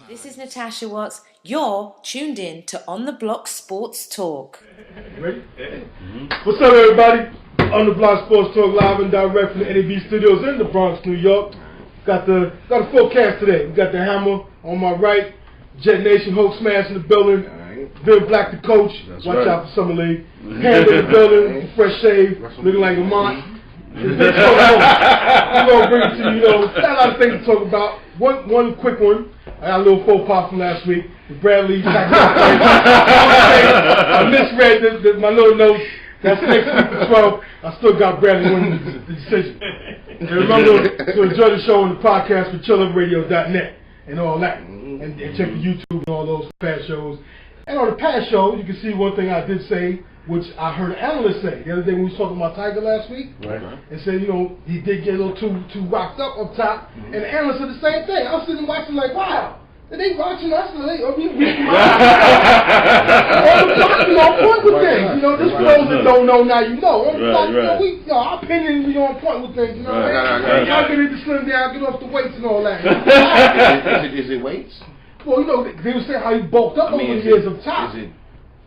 This is Natasha Watts. You're tuned in to On the Block Sports Talk. Ready? What's up, everybody? On the Block Sports Talk, live and direct from the N.E.B studios in the Bronx, New York. Got a full cast today. We got the Hammer on my right, Jet Nation, Hulk Smash in the building, Bill Black the coach. Watch out for Summer League. Panda in the building, fresh shave, looking like Lamont. We're gonna bring it to you. Got a lot of things to talk about. One quick one. I got a little faux pas from last week. Bradley, I misread my little notes. That's next week the 12th. I still got Bradley winning the decision. And remember to enjoy the show on the podcast for chillupradio.net and all that. And check the YouTube and all those past shows. And on the past show, you can see one thing I did say, which I heard an analyst say the other day when we was talking about Tiger last week. Right. And said, he did get a little too rocked up top. And the analyst said the same thing. I was sitting watching like, wow. Are they watching us? On point with things. This pros that don't know, now you know. Our opinion, we on point with things. Y'all get into slim down, get off the weights and all that. Is it weights? Well, they were saying how he bulked up over the years of top.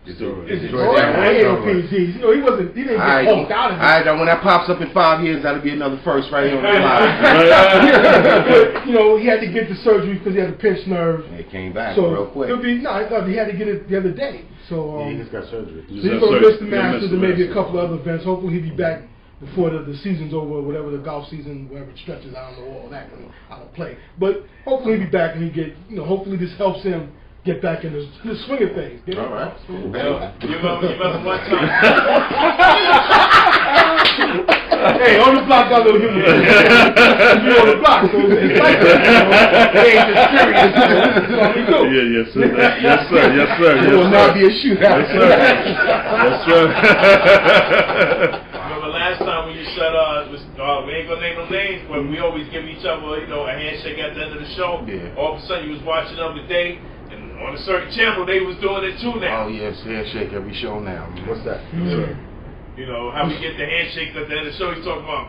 Is it he didn't get bulked out of it. Alright, when that pops up in 5 years, that'll be another first right here on the line. But, he had to get the surgery because he had a pinched nerve. And it came back real quick. He had to get it the other day. So, he just got surgery. So he's going to miss the Masters and maybe a couple of other events. Hopefully he'll be back before the season's over, whatever the golf season, wherever it stretches, I don't know, all that, I don't play. But hopefully he'll be back and he get, hopefully this helps him get back in the swing of things. All right. You remember one time. Hey, on the block got a little humor. You on the block, so it's like that. It ain't just serious. That's all we do. Yes, sir. Yes, sir. It will not be a shootout. Yes, sir. Remember last time when you said, we ain't gonna name no names, but we always give each other, a handshake at the end of the show. Yeah. All of a sudden you was watching the other day, and on a certain channel they was doing it too now. Oh yes, handshake every show now. What's that? How we get the handshake at the end of the show. He's talking about,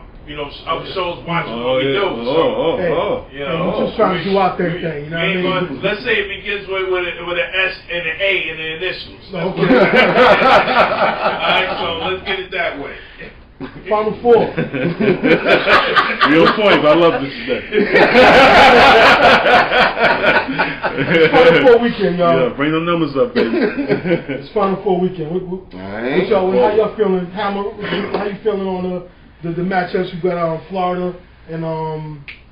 other shows watching what we do. I'm just trying to do out their thing. Let's say it begins with an S and an A in the initials. Okay. Alright, so let's get it that way. Final four. Real point, but I love this today. It's Final Four weekend, y'all. Yeah, bring the numbers up, baby. It's Final Four weekend. How y'all feeling? Hammer, how you feeling on the matchups? We got Florida and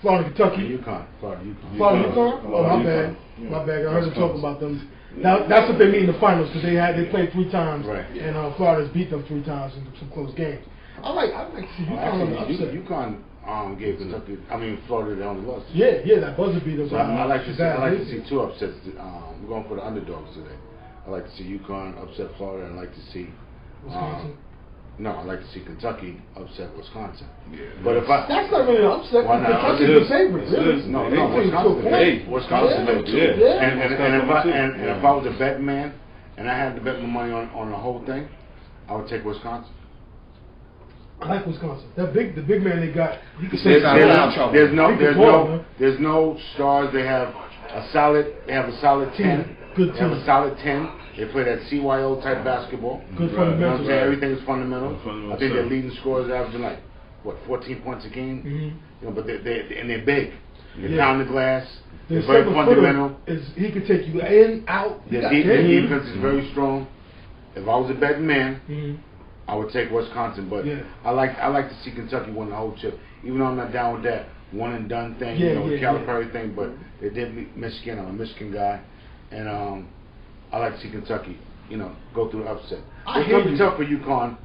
Florida, Kentucky. Florida, UConn. Oh, my bad. My bad. I heard them talk about them. Now that's what they mean in the finals because they played 3 times, right. And Florida's beat them 3 times in some close games. I like to see UConn on the upset. UConn gave Kentucky, Florida the only loss. Yeah, that buzzer beater. So I like to see 2 upsets. We're going for the underdogs today. I like to see UConn upset Florida, and I like to see Wisconsin. No, I like to see Kentucky upset Wisconsin. Yeah. But that's not really an upset. Why not? Kentucky's the favorite, really. No, Wisconsin. Yeah. And if I was a betting man and I had to bet my money on the whole thing, I would take Wisconsin. I like Wisconsin. The big man they got. There's no stars. They have a solid 10. Good team. They have a solid 10. They play that CYO type basketball. Good fundamentals. Everything is fundamental. I think their leading scorers averaging 14 points a game. Mm-hmm. But they're big. They pound the glass. They're very fundamental. He can take you in, out. Their defense is very strong. If I was a betting man, I would take Wisconsin, but I like to see Kentucky win the whole chip. Even though I'm not down with that one and done thing, Calipari thing, but they did beat Michigan. I'm a Michigan guy, and I like to see Kentucky, go through the upset. It's going to be tough for UConn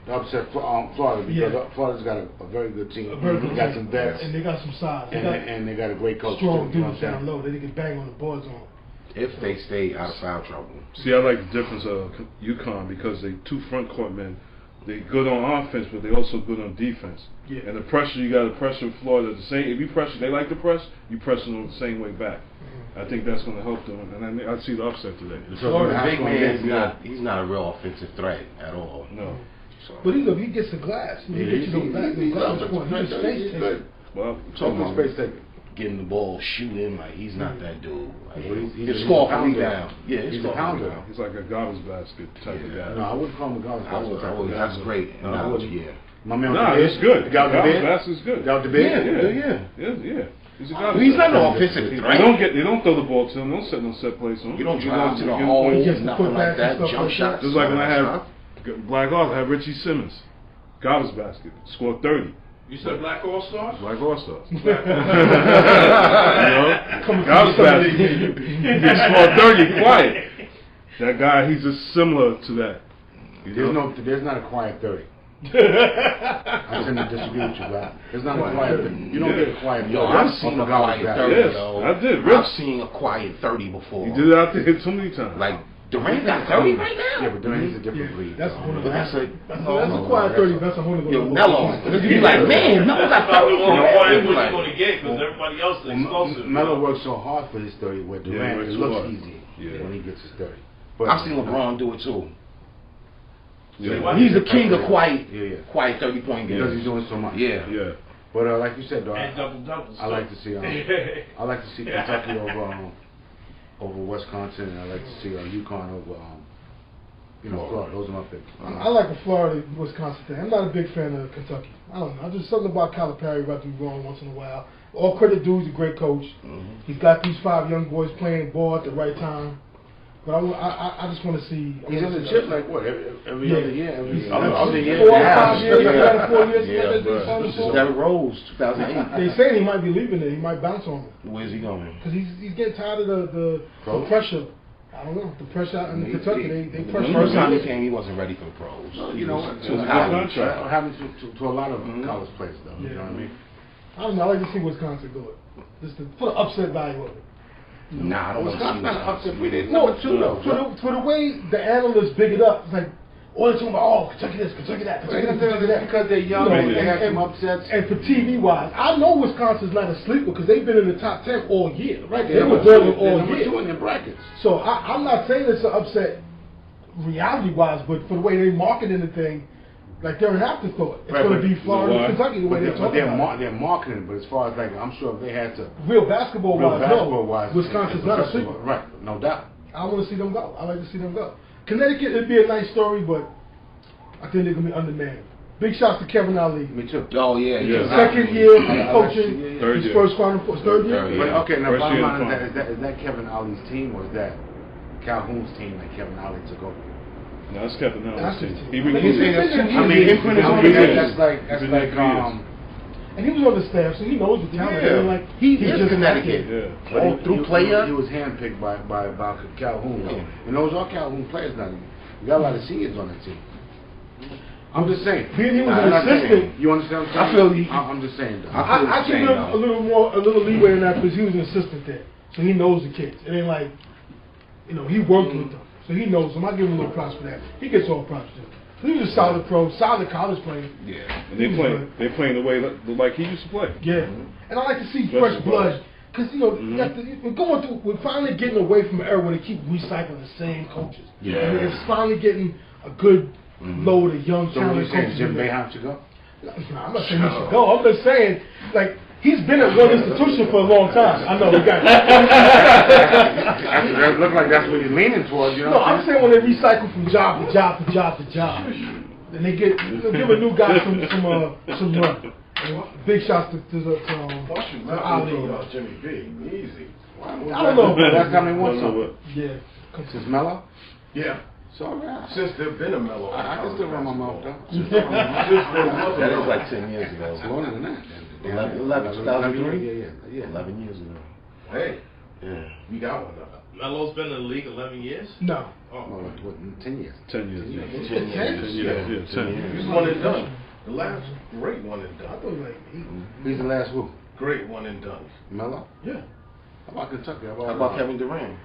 to upset Florida because Florida's got a very good team. They got some vets, and they got some size, and they got a great coach. Strong dudes down low. They can bang on the boards on. If they stay out of foul trouble. See, I like the difference of UConn because they 2 front court men. They good on offense, but they also good on defense. Yeah. And the pressure, you got to pressure Florida the same. If you pressure, they like to press. You press them the same way back. I think that's going to help them, and I see the upset today. So the big man, he's not a real offensive threat at all. No. So. But he gets the glass. He gets you those glass points. He's a space taker. Well, talking about space taker. getting the ball, shooting. Like he's not that dude. Like, he's score a for me pounder. down. Yeah, He's a pounder. He's like a garbage basket type of guy. No, I wouldn't call him a garbage basket. That's great. No, Yeah. My man, nah, it's good. The guy with the garbage beard. basket's good. The guy with the beard. Yeah. He's a garbage He's not basket. no offensive threat. They don't throw the ball to him. They don't set no set plays on him. You don't Give drive to him- the give him hole, points. nothing like that. Jump shots. Just like when I had Black Arthur, I had Richie Simmons, garbage basket, scored 30. You said Black All Stars? Black All Stars. You Black know, garbage basket. He scored 30 quiet. That guy, he's just similar to that. There's not a quiet 30. I tend to disagree with you, bro. There's not a quiet 30. You don't get a quiet 30. Yo, I've seen a quiet 30. Yes, though. I did. I've seen a quiet 30 before. He did it out there too many times. Like Durant got 30 right now. Yeah, but Durant's a different breed. That's a whole But that's a quiet 30. That's a whole other. Yo, Melo. You be like, man, Melo got 30. What you're going to get because everybody else is explosive. Melo works so hard for his 30, where Durant, it looks hard. easy Yeah. when he gets his 30. But I've seen LeBron do it too. Yeah. He's the king of quiet 30-point because he's games. doing so much. Yeah. Yeah. But like you said, though, And double-doubles. I like to see Kentucky over Wisconsin, and I like to see UConn over Florida. Those are my picks. I like the Florida Wisconsin thing. I'm not a big fan of Kentucky. I don't know. Just something about Calipari about to be wrong once in a while. All credit due, he's a great coach. He's got these 5 young boys playing ball at the right time. But I just want to see. He's in the chip like what every other year. Every other year. 4 or 5 years. Yeah. 4 years. Yeah, Derrick Rose, 2008. They saying he might be leaving there. He might bounce on him Where's he going? because he's getting tired of the pressure. I don't know, the pressure out in Kentucky. They The pressure. first time he came, he wasn't ready for the pros. You know, He was out. what happens to a lot of college players, though. You know what I mean? I don't know. I like to see Wisconsin do it. Just to put an upset value on it. Nah, I don't want to see Wisconsin's not Wisconsin. upset with it. No, Number 2 though. for the way the analysts big it up, it's like all they're talking about, Kentucky this, Kentucky that, Kentucky this, Kentucky that. Because they're young, You know, they have some upsets. And for TV wise, I know Wisconsin's not a sleeper because they've been in the top 10 all year, right? They were They're boiling all number year. 2 in their brackets. So I'm not saying it's an upset reality wise, but for the way they marketing the thing, like they're an afterthought. It's going to be Florida, Kentucky, the way they're talking about it. They're marketing, but as far as like, I'm sure if they had to Real basketball wise, Wisconsin's Wisconsin's not a sleeper. Right, no doubt. I want to see them go. I like to see them go. Connecticut, it'd be a nice story, but I think they're going to be undermanned. Big shots to Kevin Ali. Me too. Oh, yeah. Second year coaching, Third his year. first Final Four, third year. Yeah. But okay, now First bottom year line in is that Kevin Ali's team, or is that Calhoun's team that Kevin Ali took over? No, that's Kevin Allen's That's team. his team. He But recruited he's been him. there 2 I mean, years. that's like And he was on the staff, so he knows the talent. Yeah. And like He's just just Connecticut. Yeah. But through player. He was handpicked by Calhoun, Yeah. and those are Calhoun players now. You got a lot of seniors on that team. I'm just saying. He was I'm an not saying. assistant. You understand what I'm I saying? feel he- I'm just saying. Though. I give him a little leeway in that because he was an assistant there, so he knows the kids. It ain't like, he worked with them, so he knows them. I give him a little props for that. He gets all props too. He was a solid pro, solid college player. Yeah. And they're playing the way like he used to play. Yeah, and I like to see Fresh fresh blood. blood. Because, we're finally getting away from an era where they keep recycling the same coaches. Yeah. I mean, it's finally getting a good load of young, So what you talented saying, coaches. Jim in there. Boeheim should go? I'm not saying he should go. I'm just saying, like, he's been at one institution for a long time. I know, we got That look like that's what you're leaning towards, you know? No, I'm saying when they recycle from job to job to job to job, then they give a new guy some run. And big shots to Ali. Jimmy B. Easy. I don't know. That's how many wants some. Yeah. Since Mello? Yeah. So, yeah. Since there've been a Mellow. I can still run my mouth, though. That is like 10 years ago. It's longer than that. 2003? Yeah. 11 years ago. Hey, Yeah. we got one up. Melo's been in the league 11 years? No. Oh. No, 10 years. 10 years. Yeah. 10 10? years. Yeah, 10 years. He's one and done. The last great one and I done. thought like He's the last who? Great one and done. Mello? yeah. How about Kentucky? How about Kevin Durant?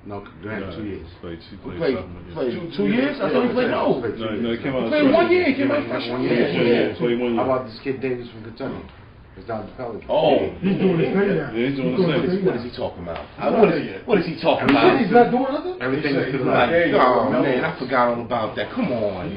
No, Durant, 2 years. He Played played 2 years? I thought he played no. No, he came out. He played 1 year. He came out One freshman. year. Yeah, played 1 year. How about this kid Davis from Kentucky? It's down to Pelicans. Oh. He's doing his thing now. Yeah, he's doing his thing. What is he talking about? What is he talking You about? said he's not doing nothing? Everything is to the Like, left. oh man, I forgot all about that. Come on.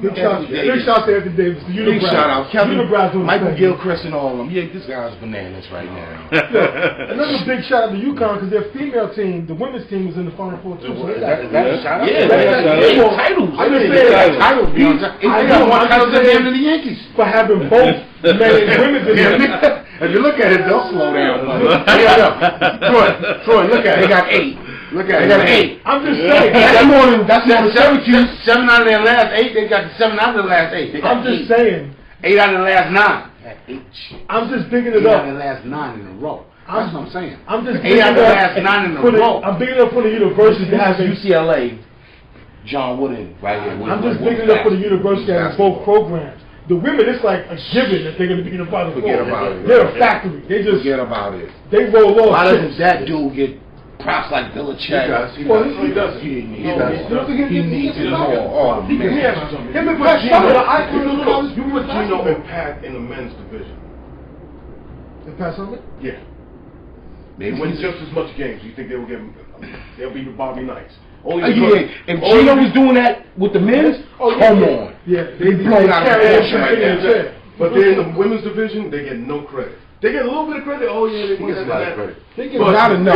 Big shout to Anthony Davis. The Big shout out, Kevin, doing Michael his thing. Gilchrist and all of them. Yeah, this guy's bananas right now. Another big shout out to UConn because their female team, the women's team, was in the Final Four too. So That's a shout out. Yeah, titles. I'm just saying, Titles. They got more titles than the Yankees. for having both men and women's in there. If you look at it, they'll slow down. Troy, look at it. They got 8. Look at it. They got 8. I'm just saying. That's more than Syracuse. 7 out of their last 8. They got 7 out of the last 8. I'm just saying. 8 out of the last 9. I'm just digging 8 it out of the up. last 9 in a row. That's what I'm saying. I'm just 8 out of the last 9 in a row. I'm digging up for the university that has UCLA, John Wooden, right here. I'm just digging up for the university that has both programs. The women, it's like a given that they're going to be in the Final Four. Forget about it. They're a factory. They just Forget about it. they roll off. Why doesn't that dude get props like Belichick? He does. He does. He needs it all. He can Man. have him and Pat Sumner, the icon of the college. You put Gino and Pat in the men's division. And Pat Sumner? Yeah. They They win win just as much games. You think they will get? They'll beat the Bobby Knights. Yeah, if Gino was doing that with the men's, come on. Yeah, They blown out of proportion right in now. there. But then in the women's division, they get no credit. They get a little bit of credit. Oh yeah, they He gets a lot of credit. They get But not they enough.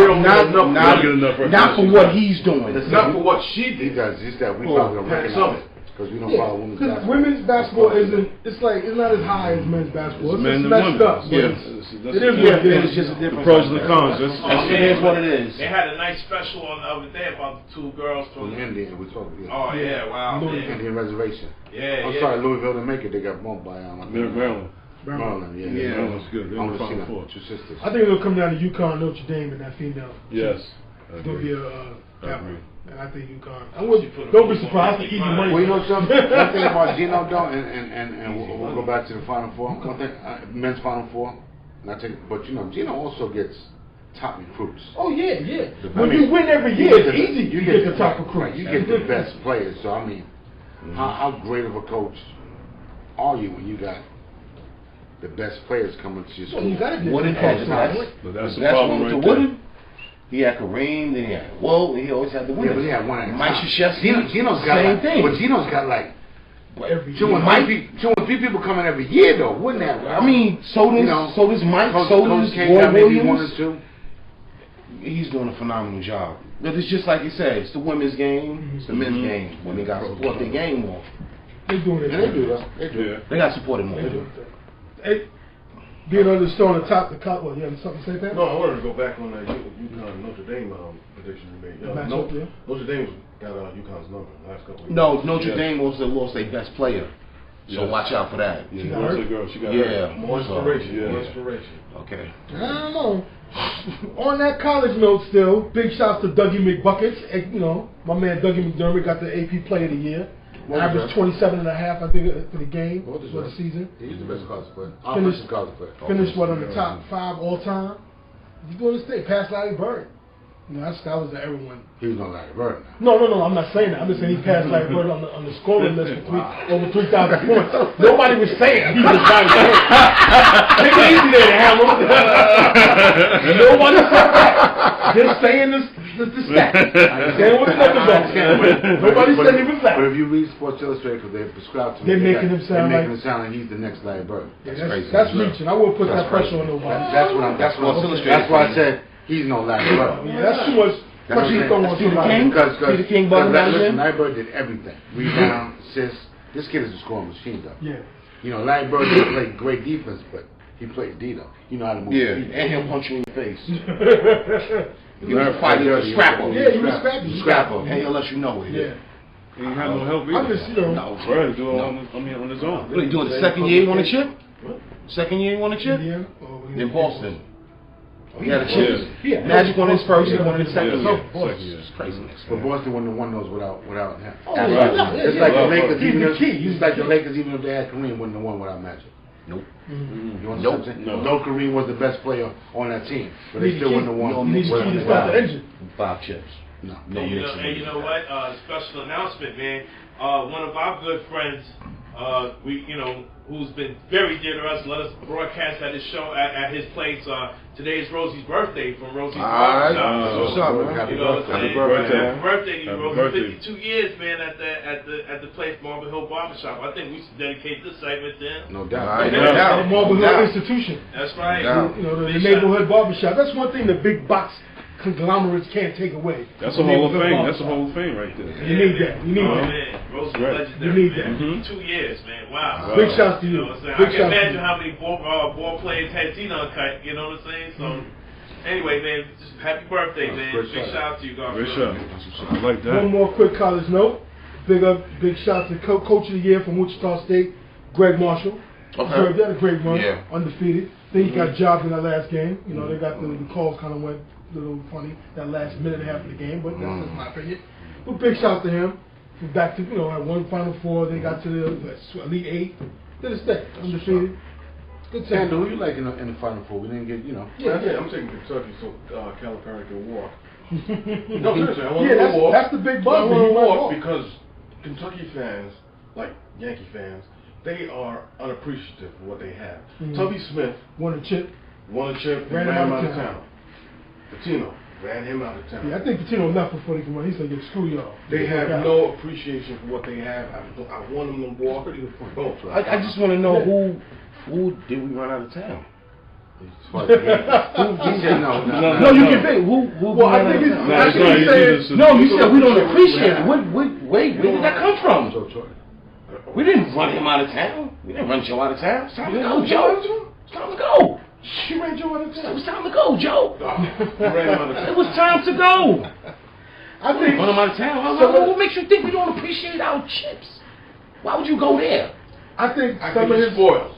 don't get enough. Not for what he's doing. Not for what she He did. does. It's that we Oh, probably don't Pat recognize Sumner. it because we don't follow women's Because basketball. women's basketball isn't. It's like it's not as high as men's basketball. It's Men just and messed women. up. But Yeah. it is what it is. It's just a The difference. pros and the cons. That's It is what it is. They had a nice special on the other day about the 2 girls From from. Indian, we talking. Oh yeah, wow. Yeah, Indian reservation. yeah. I'm sorry, Louisville didn't make it. They got bumped by Maryland. Maryland. Yeah, Maryland's good. They're I in the want to see Final them. Four. 2 sisters. I think it'll come down to UConn, Notre Dame, and that female. Yes. It's gonna be a that agree. one. And I think UConn. Don't be surprised. Easy money. Well, you know something? One thing about Gino though, and we'll go back to the Final Four. One thing, men's Final Four. And I think, but you know, Gino also gets top recruits. Oh yeah, yeah. I When mean, you win every year, it's easy. You get the top right, recruits. you get the best players. So I mean, how great of a coach are you when you got the best players coming to your Well, school? you gotta get Wooden the had top that. recruits. But that's the That's problem one right with there. Wooden. He had Kareem, then he had he always had the Yeah, winners. but he had one at a Mike time. Krzyzewski, Gino's got same like, thing. But Gino's got like Every two year. and three people coming every year though, wouldn't that? I mean, so does Mike, so does Roy maybe 1 or Williams. 2. He's doing a phenomenal job. But it's just like you said, it's the women's game, it's the men's game. When they got to support their game more, They doing it. Yeah, they do though. They do. Yeah. they got to support it more. They do. Hey, being on the store on the top, the cop. Well, you have something to say, Pat? No, I wanted to go back on that UConn Notre Dame prediction you made. Back up, yeah. Notre Dame's got UConn's number the last couple of years. No, Notre Dame also lost their best player, so Yes. watch out for that. Yeah, She got that's hurt? a girl. She got Yeah. hurt. More inspiration. Yeah. More inspiration. Okay. I don't know. On that college note still, big shouts to Dougie McBuckets. You know, my man Dougie McDermott got the AP Player of the Year. Averaged 27.5, I think, for the game, for the season. He's the best college player. Finished- college player. Finished, what, on the top 5 all time? He's doing his thing. Passed Larry Bird. You know, that was the everyone. He was no Larry Bird now. No, I'm not saying that. I'm just saying he passed Larry Bird on the scoring list for over 3,000 points. Nobody was saying he was Larry Bird. Take it easy there, Hammer. Nobody said that. Just saying the stats. Saying what the numbers are. Nobody said he was But Larry. if you read Sports Illustrated, because they prescribed to me, They're making him sound they're making like- him sound like he's the next Larry Bird. That's reaching. I won't put that pressure on nobody. That's why I said he's no Larry Bird. Yeah, that's too much pressure thrown on somebody. Peter King, Butler, listen, Larry Bird did everything. Rebound, assists. This kid is a scoring machine, though. Yeah. You know, Larry Bird didn't play great defense, but he played D, though. You know how to move Yeah, your feet. and he'll punch you in the face. You You're a fighter, you're a scrapper. Yeah, you was scrappy. Scrapper, and he'll let you know it. Yeah. He ain't had no help either. I'm just, you know. No. Right, do it on his own. What are you doing? The second year he won a chip? Second year he won a chip? Indiana? In Boston. He had a chip. Yeah. Magic won his first, he won his second Yeah. year. Second year. It's craziness. But Boston wouldn't have won those without him. Oh, yeah. It's like the Yeah. Lakers, He's even the if key. He's it's like the the key. Lakers, even if they had Kareem, wouldn't have won without Magic. Nope. You understand Nope. what I'm saying? No. No, Kareem was the best player on that team, but they He's still the wouldn't have key. won. You need the key to without start the engine. 5 chips. No. No And you mixing. know what? Special announcement, man. One of our good friends, who's been very dear to us, let us broadcast at his show at his place. Today is Rosie's birthday from Rosie's Barbershop. What's up, man? Happy birthday. Happy birthday. Happy birthday, you, Happy Rosie. birthday. 52 years, man, at the place Marble Hill Barbershop. I think we should dedicate this segment to him. No doubt. All right, The no doubt. Marble No Hill doubt. Institution. That's right. Yeah. You know, the Big neighborhood barbershop. That's one thing the big box conglomerates can't take away. That's The a Hall of neighborhood Fame. That's a barbershop. Hall of Fame right there. You need that. You need Oh, that. man. Rosie's Right. legendary. You need man. that. 52 years, man. Wow. Big shouts to you. know what I'm saying? Big I can shouts to imagine you. how many ball players had Tina cut, you know what I'm saying? So, anyway, man, just happy birthday, man. great Big shout. shout out to you, God. Great shot. I like that. One more quick college note. Big shout to Coach of the Year from Wichita State, Greg Marshall. Okay. Deserved that, a great run, Yeah. undefeated. Then he got jobbed in that last game. You know, they got the calls kind of went a little funny that last minute and a half of the game, but that's just my opinion. But big shout to him. We're back to, at one Final Four, they got to the Elite Eight. Did his thing, undefeated. Good team. Sandra, who you like in the Final Four? We didn't get, Yeah, I'm taking Kentucky so Calipari can walk. No, seriously, I want Yeah, to walk. that's the big I buzz. want He to might walk walk. because Kentucky fans, like Yankee fans, they are unappreciative of what they have. Tubby Smith Won a chip. won a chip and Ran ran him him out out of of town. Patino ran him out of town. Yeah, I think Patino left before they could win. He said, screw y'all. They have Yeah. no appreciation for what they have. I want them to walk. Both. I just want to know who did we run out of town? He said no. No, you can think. Who Well, I ran think out of it's- town? No, it's think not. he You said- just- No, you said we don't appreciate it. Wait, where did that come from? We didn't run him out of town. We didn't run Joe out of town. It's time to go, Joe. It's time to go. She ran Joe out of It town. was time to go, Joe. You ran him out of town. It was time to go. I think Run him out of town. What makes you think we don't appreciate our chips? Why would you go there? I think I some think of he's his spoiled.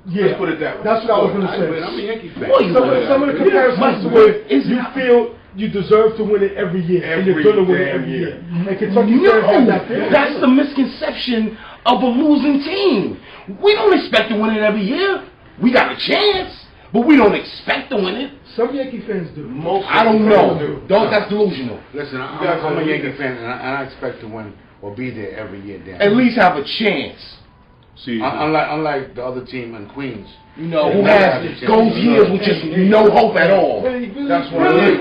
yeah. Let's put it that way. That's what I was going to I'm a say. Yankee fan. Boy, you Some of the comparisons to where you feel you deserve to win it every year, and you're Every going to win it damn every year. year. And Kentucky fans have that feeling. That's the misconception of a losing team. We don't expect to win it every year. We got a chance, but we don't expect to win it. Some Yankee fans do. Most I don't fans know. do. That's delusional. Listen, guys I'm a are- Yankee fan, and I expect to win or be there every year. Damn. At least have a chance. See, Unlike the other team in Queens. You know, who has goes years with just no hope at all. That's why.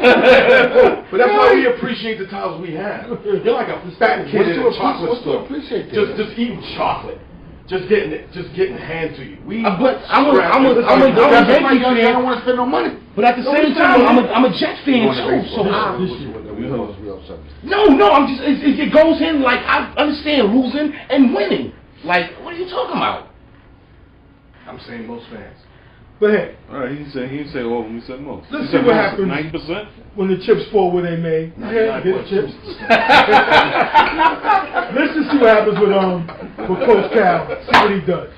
But that's why we appreciate the titles we have. You're like a fat kid in a chocolate store. Appreciate that. Just eating chocolate. Just getting hand to you. But I'm a Yankee I don't fan. want to spend no money. But at the same time, I'm a Jet fan too. So no, I'm just it goes in like I understand losing and winning. Like, what are you talking about? I'm saying most fans. But hey, all right, he didn't say all of them. He said most. Let's He see said what happens. 90%. when the chips fall where they may, yeah, get the chips. Let's just see what happens with Coach Cal. See what he does.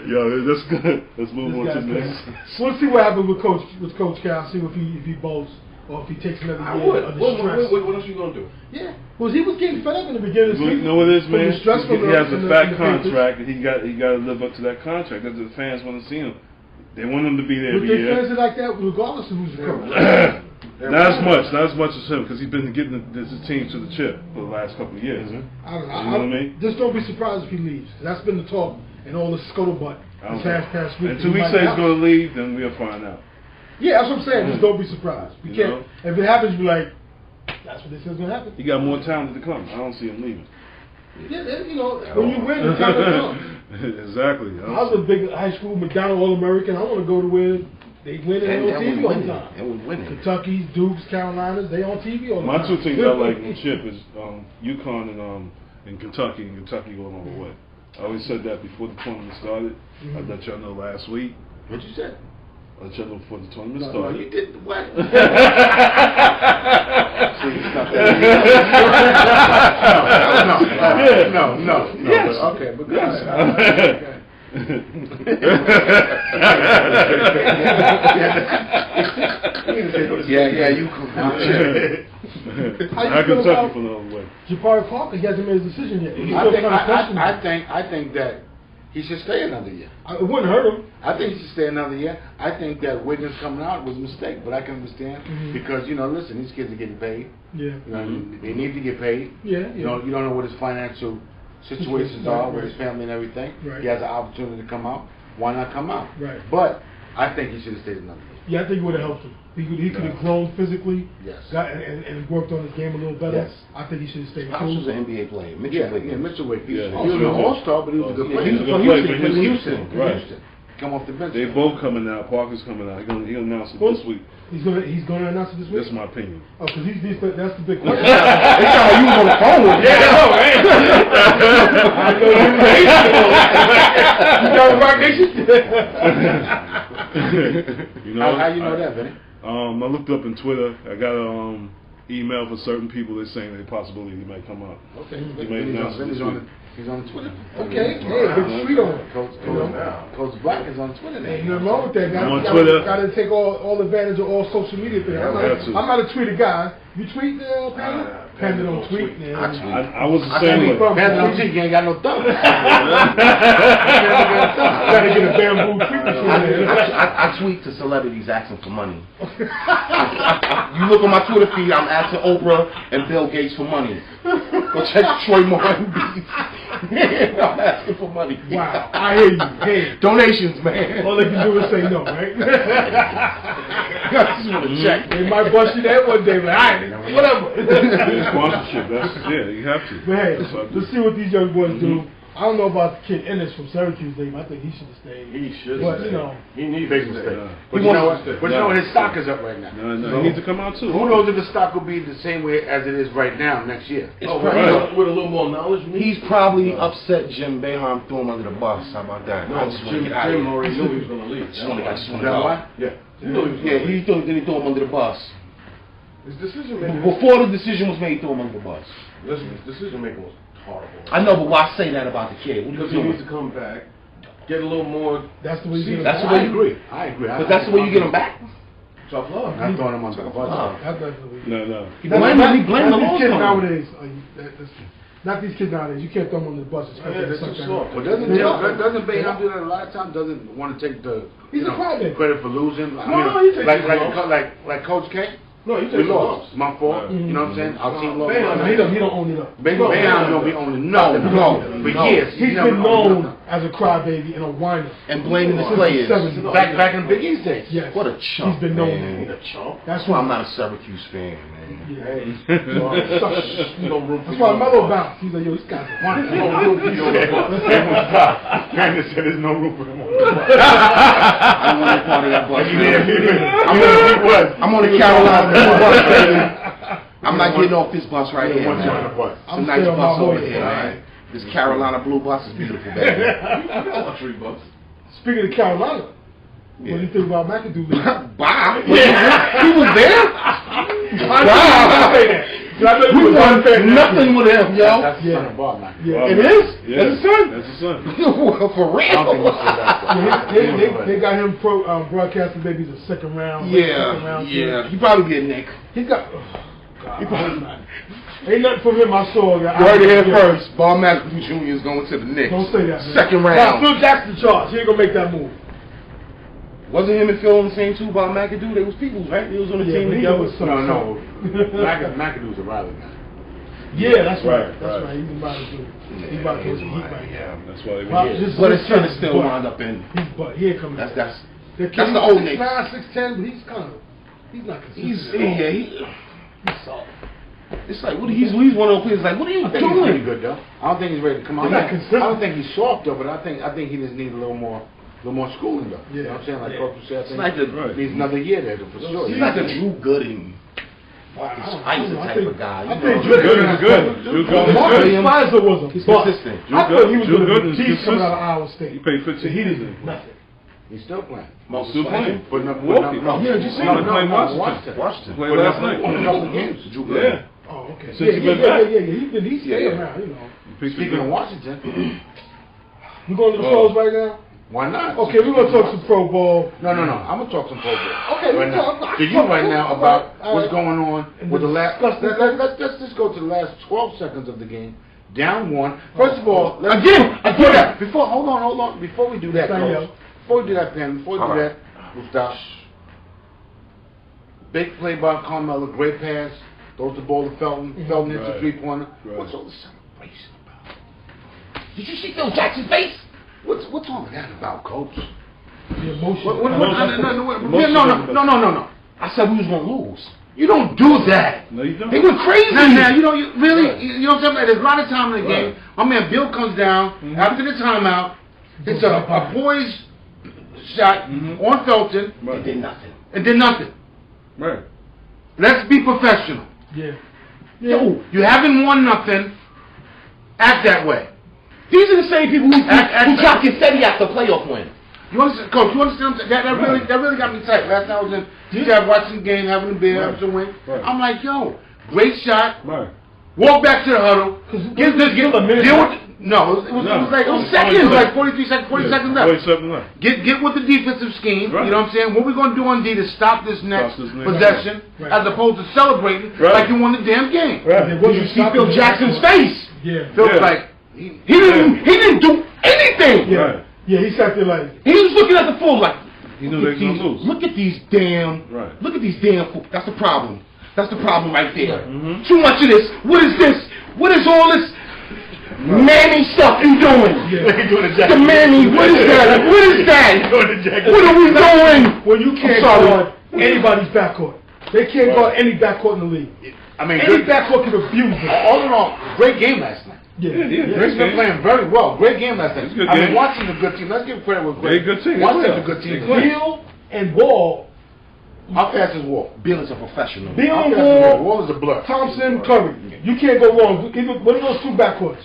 Yo, that's good. Let's move on to the This next. guy's We'll see what happens with Coach Cal. See if he bolts or if he takes another I year would. under What stress. else you gonna do? Yeah, well, he was getting fed up in the beginning of the You season. know what it is, From man? the stress from He the- has from a the- fat from the Panthers. contract, and he got to live up to that contract. That's what the fans want to see him. They want him to be there But every they year. fans are like that regardless of who's the coach. Not as much as him, because he's been getting his team to the chip for the last couple of years. I don't know. You know what I mean? Just don't be surprised if he leaves. That's been the talk and all the scuttlebutt I this don't know. past week. Until we might say he's not. going to leave, then we'll find out. Yeah, that's what I'm saying. Just don't be surprised. We You can't. know? If it happens, be like, that's what they say is gonna happen. He got more talent to come. I don't see him leaving. Yeah, you know, when you win, the time comes. Exactly. I was a big high school McDonald All-American. I want to go to where they win and on TV all the time. And we're winning. Kentucky, Dukes, Carolinas, they on TV all the My time. two teams I like in chip is UConn and Kentucky, and Kentucky going all the way. I always said that before the tournament started. I let y'all know last week. What you said? I let y'all know before the tournament No, started. you did what? No. Yes. Okay, but go Yes. ahead. Yeah, you could. How you How feel Kentucky about from the other way? Jabari Parker, he hasn't made his decision yet. He's I still think kind of questioning. I think that He should stay another year. It wouldn't hurt him. I think he should stay another year. I think that Wiggins coming out was a mistake, but I can understand because listen, these kids are getting paid. Yeah. They need to get paid. Yeah. You don't know what his financial situations are with his family and everything. Right. He has an opportunity to come out. Why not come out? Right. But I think he should have stayed another year. Yeah, I think it would have helped him. He could have grown physically. Yes. And worked on his game a little better. Yes. I think he should have stayed. House was an NBA player. Mitchell Wiggins. Mitchell Wiggins. Yeah, He was an all-star, but he was a good player. He was a good player for Houston. Right. Come off the bench. They both coming out. Parker's coming out. He'll announce it this week. He's gonna announce it this week. That's my opinion. Oh, because that's the big question. They sound like you was on the phone with Yeah, I know, right? I know You know, How you know that, Vinny? I looked up in Twitter. I got an email for certain people. They're saying the possibility he might come out. Okay. He might announce it this week. He's on Twitter. Okay, hey, big sweet on him. Coach Black is on Twitter now. Ain't nothing wrong with that. I'm on Twitter. Got to take all advantage of all social media things. I'm not a Twitter guy. You tweet, Panda? Panda don't tweet. I was the same way. Panda don't tweet. You ain't got no thumb. Gotta get a bamboo tweet machine. I tweet to celebrities asking for money. You look on my Twitter feed, I'm asking Oprah and Bill Gates for money. Go check Troy Martin beats. I'm asking for money. Wow, I hear you. Hey, donations, man. all they can do is say no, right? I just want to check. They might bust you that one day, but whatever. Sponsorship. You have to. But hey, let's see what these young boys do. I don't know about the kid Ennis from Syracuse. I think he should have stayed. He should. But he needs big to mistake. stay. But you know what? But you know his stock is up right now. No, he needs to come out too. Who knows if the stock will be the same way as it is right now next year? With a little more knowledge. He's probably upset Jim Boeheim threw him under the bus. How about that? No, Jim already knew he was going to leave. I just want to Is that why? Yeah. He threw him under the bus. His decision making. Before the decision was made, he threw him under the bus. Listen, his decision making was horrible. I know, but why say that about the kid? What Because are you he needs doing? to come back, get a little more. that's the way you get him That's the back. way I agree. I agree. But that's the way you get him back. Tough love. I'm throwing him under the bus. That's the way. No. He blamed the Not these laws kids on him. nowadays. Not these kids nowadays. You can't throw them under the bus. But doesn't Boeheim do that a lot of times? Doesn't want to take the He's a crybaby. credit for losing? he takes like Coach K. No, he We takes lost. loss. My fault. You know what I'm saying? Our team lost. He don't own it up. Boeheim don't be owning nothing. For years. He's been known as a crybaby and a whiner. And blaming the Since players. the 70s. Back in the Big East days. Yes. What a chump. He's been known man. that. Chump. That's That's why why I'm not a Syracuse fan, man. That's why Melo bounced. He's like, yo, this guy's a whiner. Brandon said there's no room for him on the bus. I don't want to part of that bus. I'm on the Carolina bus, baby. I'm not getting off this bus right here, man. It's a nice bus over here, man. This Carolina blue bus is beautiful, baby. Luxury bus. Speaking of Carolina, what do you think about McAdoo? Bob? He was there? Nothing with him, yo. That's the son of Bob, man. Yeah. It is? Yeah. That's his son? That's his son. For real? They got him broadcasting babies a second round. Yeah. He probably get Nick. He's got. Ain't nothing from him I saw. You heard it here first. Bob McAdoo Jr. is going to the Knicks. Don't say that, man. Second Now, round. Phil Jackson charge. He ain't gonna make that move. Wasn't him and Phil on the same too? Bob McAdoo? They was peoples, right? They was on the team together. No. McAdoo's a Riley guy. Yeah, that's right. That's Right. right. He's about to do. He's about to go to the Heat right now. That's why they Well, went. But his son is still wound up in. He's but he ain't coming. That's back. the old Knicks. 6'9", 6'10", but he's kind of. He's not consistent. He's soft. It's like he's one of those players. Like, what are you I think he's pretty doing? good though. I don't think he's ready to come out. He's not consistent. I don't think he's soft though, but I think he just needs a little more schooling though. You know what I'm saying? Like Coach said, I think he needs another year there for sure. He's like a Drew Gooden. Spicer type of guy. I think Drew Gooden's good. Drew Gooden's Marcus good. Spicer was a He's bust. consistent. I thought he was Drew going to Gooden's be beast coming out of consistent. Iowa State. He played 15 He years. didn't do nothing. He's still playing. Still playing. Putting up. Yeah, did you see him? him? Playing Washington. Played last night. Won a couple of games. Drew Gooden. Yeah. Oh, okay. Since he's been back. He's staying around, you know. Speaking of Washington, We going to the pros right now? why not? Okay, we're going to talk some Pro Ball. No. I'm gonna talk some Pro Bowl. Okay, right now. To you right now about what's going on with the last. Let's just go to the last 12 seconds of the game. down one. First of all, hold on. Before we do that, Coach, before we do that, Mustafa. Big play by Carmelo, great pass. Throws the ball to Felton. Felton hits the three-pointer. What's all the celebration about? Did you see Phil Jackson's face? What's all that about, Coach? The emotion. No. I said we was gonna lose. You don't do that. No, you don't. They went crazy. Now, you know what I'm saying? There's a lot of time in the game. My man Bill comes down after the timeout. It's a poised shot on Felton. It did nothing. It did nothing. Right. Let's be professional. Yeah. Yo, you haven't won nothing. Act that way. These are the same people who dropped confetti after playoff win. You understand, Coach? You understand? That really got me tight. Last night I was in DJ watching the game, having a beer, having some win. I'm like, yo, great shot. Right. Walk back to the huddle. Deal with it was like seconds, like 43 seconds, 40 seconds left. 47 left. Get with the defensive scheme. Right. You know what I'm saying? What we gonna do on D to stop this next possession, as opposed to celebrating like you won the damn game. Right. Did you see Phil Jackson's face? Yeah. Phil's like he didn't do anything. Yeah. Right. Yeah, he sat there like He was looking at the phone like, He knew they was gonna lose. look at these damn. Right. Look at these damn. That's the problem. That's the problem right there. Too much of this. What is this? What is all this Manny stuff you doing? The Manny. What is that? What is that? What are we doing? when you can't guard anybody's backcourt. They can't guard any backcourt in the league. I mean, Any backcourt can abuse it. all in all, great game last night. Rick's been playing very well. Great game last night. Good I've been game. watching the good team. Let's give credit with Very great. good team. Watching the good team. Beal and Wall. How fast is Wall? Bill is a professional. Beal How and fast is Wall? Wall. Wall is a blur. Thompson, Curry. You can't go wrong. Either one of those two backcourts.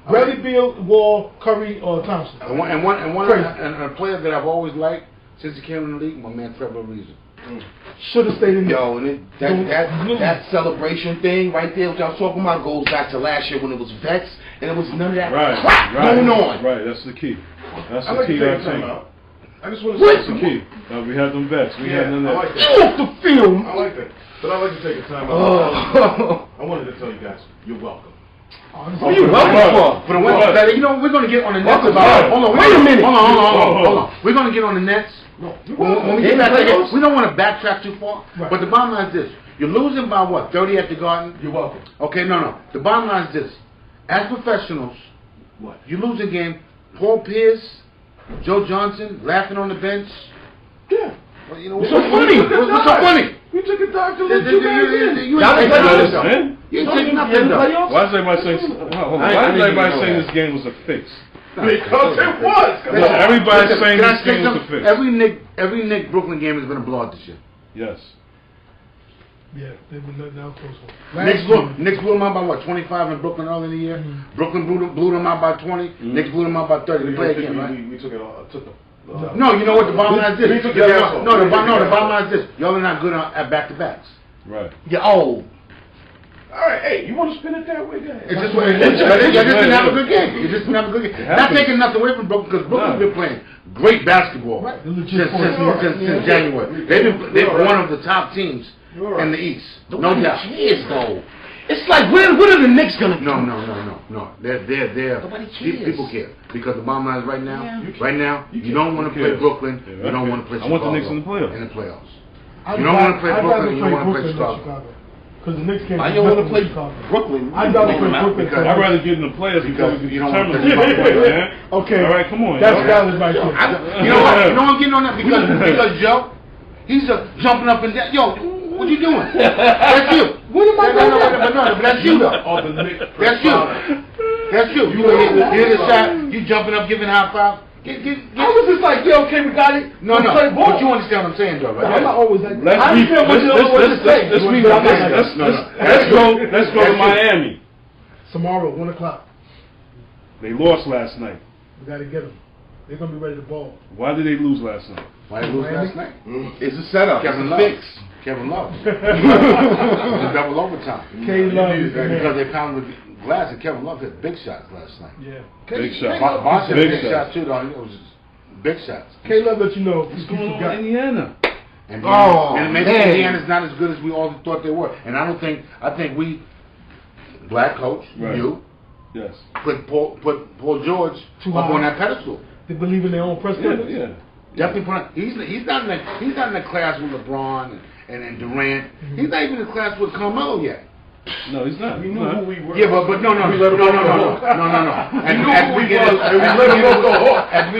Bradley Beal, Wall, Curry, or Thompson. And a player that I've always liked since he came in the league, my man Trevor Ariza. Should have stayed in there. Yo, and that celebration thing right there, which I was talking about, goes back to last year when it was vets, and it was none of that crap going on. Right, that's the key. That's I the like key. to take a That's time out. I just want to That's say the key. We had them vets. We had none of I that. like that. Get off the film. I like that. But I'd like to take a time out. I wanted to tell you guys, you're welcome. What are you welcome for? For the win. You know, we're going to get on the Nets Welcome about. back. Hold on, Wait a minute. Hold on. We're going to get on the Nets. When we get back there, we don't want to backtrack too far. Right. But the bottom line is this: you're losing by what? 30 at the Garden. You're welcome. Okay, no. The bottom line is this: as professionals, you lose a game. Paul Pierce, Joe Johnson laughing on the bench. Yeah. Well, you know what's so funny? What's so funny? We took a dive to You lose 2 games in. ain't taking nothing. Man. You ain't taking nothing. though. Why is everybody saying? Why is everybody saying this game was a fix? Because it was. Everybody's saying Can I this say game was a something? fix. Every Nick Brooklyn game has been a blowout this year. Yes. Yeah, they've been now close one. Knicks blew them out by what, 25 in Brooklyn early in the year? Brooklyn blew them out by 20. Knicks blew them out by 30. They play again, right? We took it all. No, you know what the bottom line is this. We took it out. No, the bottom line is this. Y'all are not good at back-to-backs. Right. Yeah, oh. All right, hey, you want to spin it that way? Go ahead. It's just you just didn't have a good game. You just didn't have a good game. Not taking nothing away from Brooklyn, because Brooklyn's been playing great basketball since January. They've been one of the top teams in the East. No doubt. Cares, though. It's like, what are the Knicks gonna do? No. They're Nobody cares. people care, because the bottom line is right now, you don't want to play Brooklyn. You don't want to play Chicago. I want the Knicks in the playoffs. You don't want to play Brooklyn. You don't want to play Chicago. Because the Knicks can't. I don't want to play Brooklyn. I'd rather play Brooklyn. I'd rather get in the players because you don't want to play man. Okay. All right, come on. That's valid right there. You know what? You know I'm getting on that because Joe, he's jumping up and down. Yo, what you doing? That's you. What am I doing? No, that's you though. That's you. That's you. You hit the shot. You jumping up, giving high five. I was just like, yeah, okay, we got it. No. But you understand what I'm saying, though, right? I'm not always like. Let's go to Miami. Tomorrow, 1 o'clock. They lost last night. We got to get them. They're going to be ready to ball. Why did they lose last night? Why did they lose last night? It's a setup. Kevin Love. Fix. Kevin Love. It was double overtime. Because they pounded the glass, and Kevin Love hit big shots last night. Yeah. Big shots. Bosh hit big shots too, though. It was big shots. K-Love let you know. What's going on in Indiana? And maybe Indiana's not as good as we all thought they were. And I think we, black coach, you, Yes. Put Paul George up on that pedestal. They believe in their own president. Yeah. Definitely put. He's not in the class with LeBron and Durant. He's not even in the class with Carmelo yet. No, he's not. We knew who we were. Yeah, but no. As we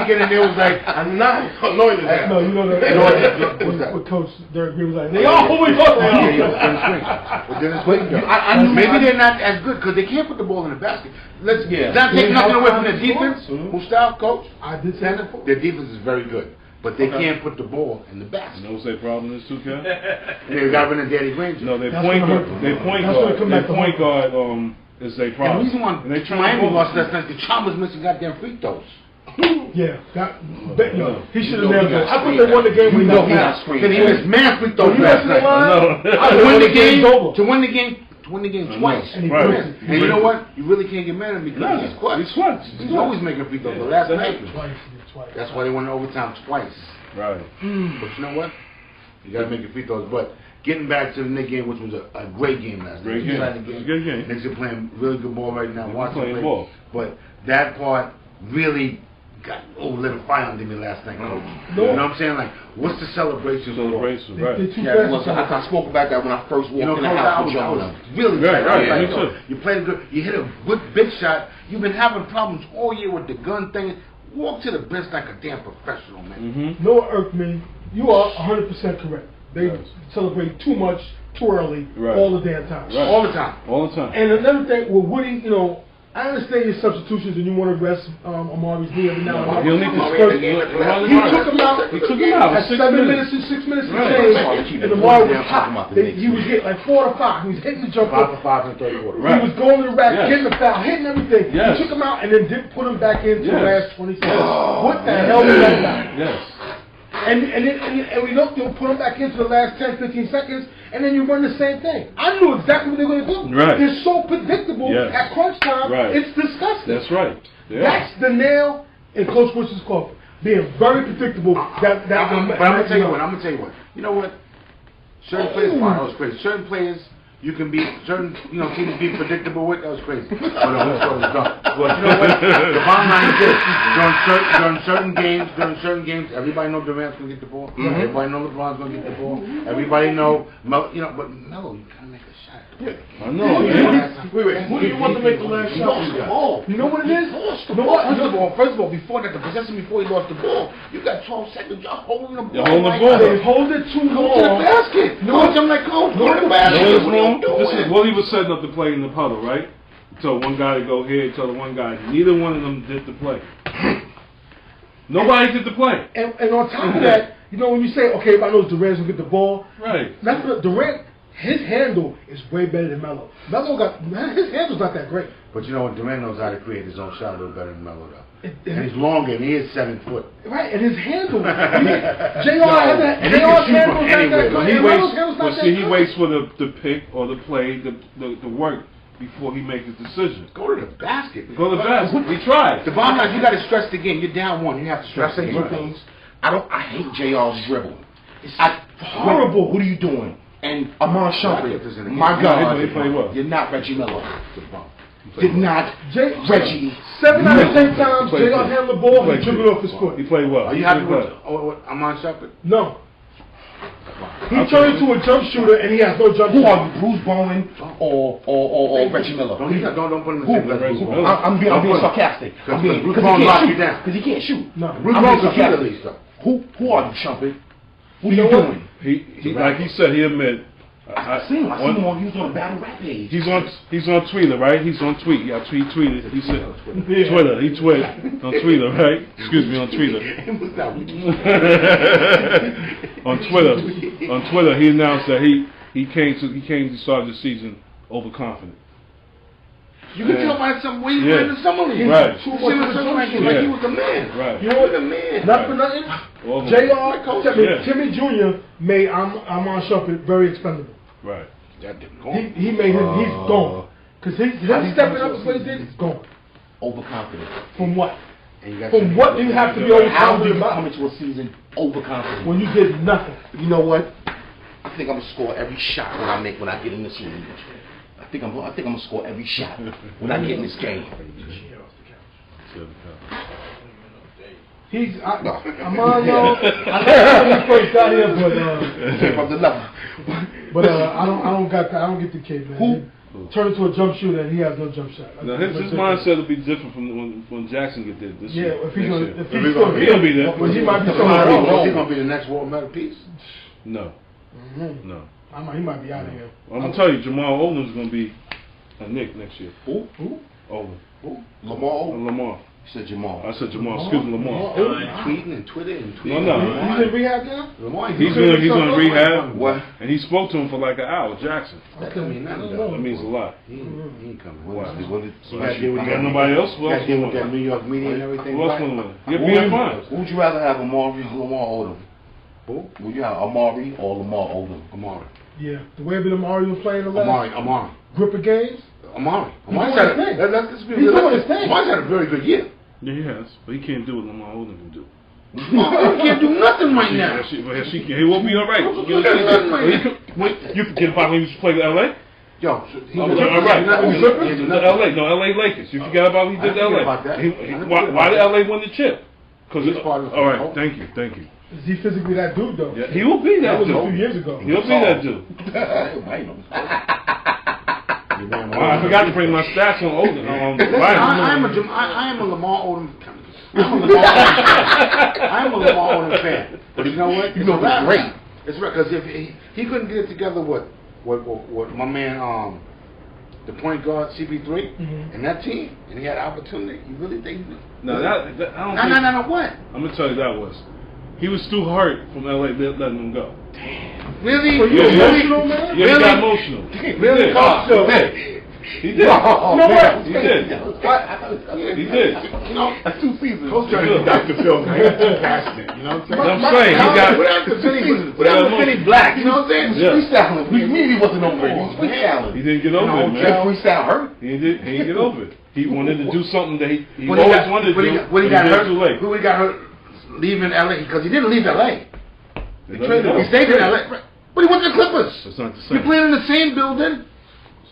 get in there, it was like I'm not anointed that. No, you know that. What Coach Derek Green was like, they are who we thought they are. Maybe they're not as good because they can't put the ball in the basket. Let's not take nothing away from their defense. Mustafa, coach, I did say that. their defense is very good. But they can't put the ball in the basket. You know what their problem is too, Ken? They got rid of Danny Granger. No, their point guard is their problem. And the reason why Miami lost last night, the Chalmers missing goddamn free throws. Yeah, he should have nailed that. I thought they won the game with he missed man free throws last night. To win the game twice. And you know what? You really can't get mad at him because he's clutch. He's always making free throws. But last night, that's why they went overtime twice. Right. But you know what? You got to make your free throws. But getting back to the Knicks game, which was a great game last night. Good game. Knicks are playing really good ball right now. Playing ball. But that part really got lit a fire under me last night, Coach. You know what I'm saying? Like, what's the celebration for? Right. I spoke about that when I first walked in the house. I was really right. You played good. You hit a good big shot. You've been having problems all year with the gun thing. Walk to the bench like a damn professional, man. Noah Erkman, you are 100% correct. They celebrate too much, too early, all the damn time. Right. All the time. And another thing, with Woody, I understand your substitutions and you want to rest Amari's knee every now and then. He'll need to He took him out. At 7 minutes and 6 minutes to change, and Amari was hot. He was hitting like 4 to 5. He was hitting the jumper. 5 for 5 in the third quarter. He was going to the rack, getting the foul, hitting everything. He took him out and then didn't put him back into the last 20 seconds. What the hell was that about? Yes. And we looked, you'll put them back into the last 10, 15 seconds, and then you run the same thing. I knew exactly what they were going to do. Right. They're so predictable at crunch time, it's disgusting. That's right. Yeah. That's the nail in Coach Bush's coffin. Being very predictable. But I'm going to tell you what. You know what? Certain players, that was crazy. Certain players, you can be, teams be predictable with, that was crazy. But you know what? The bottom line is this. During certain games, everybody knows Durant's going to get the ball. Everybody knows LeBron's going to get the ball. Everybody knows, but Melo, you got to make a shot. I know. Wait. Who do you want to make the last shot? You know what it is? First of all, before that, the possession before he lost the ball, you got 12 seconds. You're holding the ball. You're holding the ball. They hold it too long. Go to the basket. Coach, I'm like, Coach, go to the basket. This is what he was setting up the play in the puddle, right? He told one guy to go here, he told the one guy. Neither one of them did the play. Nobody did the play. And on top of that, when you say, okay, everybody knows Durant's going to get the ball. Right. Durant, his handle is way better than Melo. His handle's not that great. But you know what? Durant knows how to create his own shot a little better than Melo, though. And he's longer, and he is 7 foot. Right, and his handle. J.R. has that. J.R.'s handle's not that good. He waits for the pick or the play, the work before he makes his decision. Go to the basket. He tried. The bottom line, you got to stress the game. You're down 1. You have to stress the game. Things. I hate JR's dribble. It's horrible. What are you doing? And Amon Shumpert, my God, he played well. You're not Reggie Miller. Did not Reggie. 7 out of 10 times, J.R. handled the ball and took it off his foot. He played well. Are you happy with Amon Shumpert? No. He turned into a jump shooter and he has no jump shot. Who are you, Bruce Bowen or Reggie Miller? Don't put him in the same level. I'm being sarcastic. Bruce Bowen locked you down. Because he can't shoot. No. Bruce Bowen can shoot at least, though. Who are you, Shumpert? What are you doing? He like he said, he admit. I seen him on. He was on a battle rap page. He's on Twitter, right? He's on tweet. Yeah, tweeted. He said Twitter. He tweeted on Twitter, right? Excuse me, on Twitter. On Twitter, he announced that he came to start the season overconfident. You can tell by some way he went in the summer league. Right. He was the man. Right. You know the man. Not for nothing. J.R. Timmy Jr. made Amon Shumpert very expendable. Right. He made him. He's gone. Because him stepping up as what he did, he's gone. Overconfident. From what? From what do you have to be overconfident about? How do you come into a season overconfident? When you did nothing. You know what? I think I'm gonna score every shot when I get in this league. I think I'm gonna score every shot when I get in this game. I'm on, yo. I know when he first got here, but I don't get the kid, man. Who? Turn into a jump shooter and he has no jump shot. Now his mindset will be different from when Jackson get there this year. Yeah, if he's gonna be there. But he might be Is he gonna be the next world medal piece? No. No. He might be out of here. I'm gonna tell you, Jamal Odom's gonna be a Knick next year. Who? Odom. Who? Lamar. Lamar. You said Jamal. I said Jamal. Excuse me, Lamar. Tweeting and Twitter and tweeting. No. He's in rehab now? He's gonna rehab. What? And he spoke to him for like an hour. Jackson. That doesn't mean nothing. That means a lot. He ain't coming. Wow. So got nobody else? Who else with that New York media and everything. Who else gonna win? You're being fine. Who would you rather have, Amari or Lamar Odom? Who? Would you have Amari or Lamar Odom? Amari. Yeah. The way that Amari was playing the last Amari. grip of games. Amari's Amari's had a very good year. Yeah, he has, but he can't do what Lamar Odom can do. He can't do nothing right now. He won't be all right. You can get by when he used to play with LA. Yo, all right. LA Lakers. You forgot about what he did to LA. Why did LA win the chip? All right, thank you. Is he physically that dude though? Yeah, he will be that dude. That was a few years ago. He'll be that dude. I forgot to bring my stats on Odom. I am a Lamar Odom fan. I'm a Lamar Odom fan. But you know what? You know what's great? It's right, because if he couldn't get it together with my man, the point guard CP3 and that team, and he had opportunity. You really think? No, I don't. No. What? I'm gonna tell you he was too hurt from LA letting him go. Damn. Really? Emotional, man? Yeah, he got emotional. Really? He did. No way. He did. He did. You know, That's 2 seasons. Coach Johnny Dr. Phil, man. He's too passionate. You know what I'm saying? I'm saying he got. Without Finney Black, you know what I'm saying? Yeah. Freestyling. We mean he wasn't over it. He was freestyling. He didn't get over it, man. Freestyle hurt. He didn't get over it. He wanted to do something that he always wanted to do. When he got hurt, too late. when he got hurt, leaving LA, because he didn't leave LA. He stayed in LA. But he went to the Clippers. It's not the same. You're playing in the same building.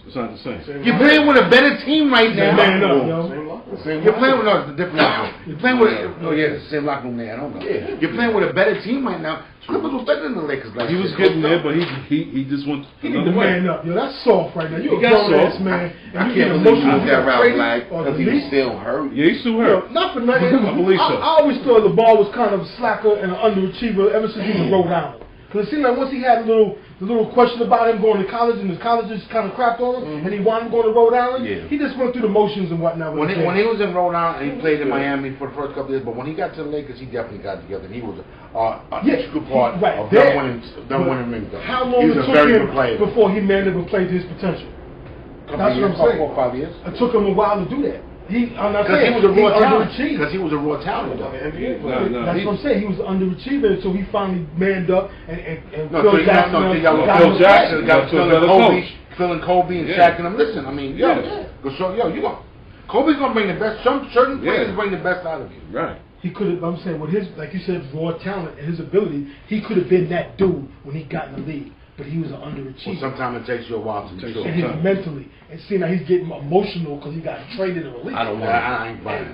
It's not the same. You're playing with a better team right now. You're playing with it's a different locker room. You're playing with it's the same locker room there. I don't know. Yeah. You're playing with a better team right now. Clippers were better than the Lakers last year. He was getting there, but he just went another way. Man up, yo, that's soft right now. You a grown ass man. I can't believe you that route, Black, because he was still hurt. Yeah, he's still hurt. Not for nothing. I believe so. I always thought the ball was kind of a slacker and an underachiever ever since he was Rhode Island. Because it seemed like once he had the little question about him going to college, and his college just kind of crapped on him, and he wanted to go to Rhode Island, he just went through the motions and whatnot. When he was in Rhode Island, he played in Miami for the first couple of years, but when he got to the Lakers, he definitely got together, and he was an integral part of them winning rings. How long it took him before he managed to play to his potential? That's what I'm saying. 4 or 5 years. It took him a while to do that. Because he was a raw talent. Because he was a raw talent. That's what I'm saying. He was an underachiever until he finally manned up and Phil Jackson got to another coach. Phil and Kobe and Shaq and them. Listen, I mean, Kobe's gonna bring the best. Certain players bring the best out of you. Right. He could have. I'm saying with his, like you said, raw talent and his ability, he could have been that dude when he got in the league. But he was an underachiever. Well, sometimes it takes you a while to mature. And he's mentally. And see now he's getting emotional because he got traded in the league. I don't want him.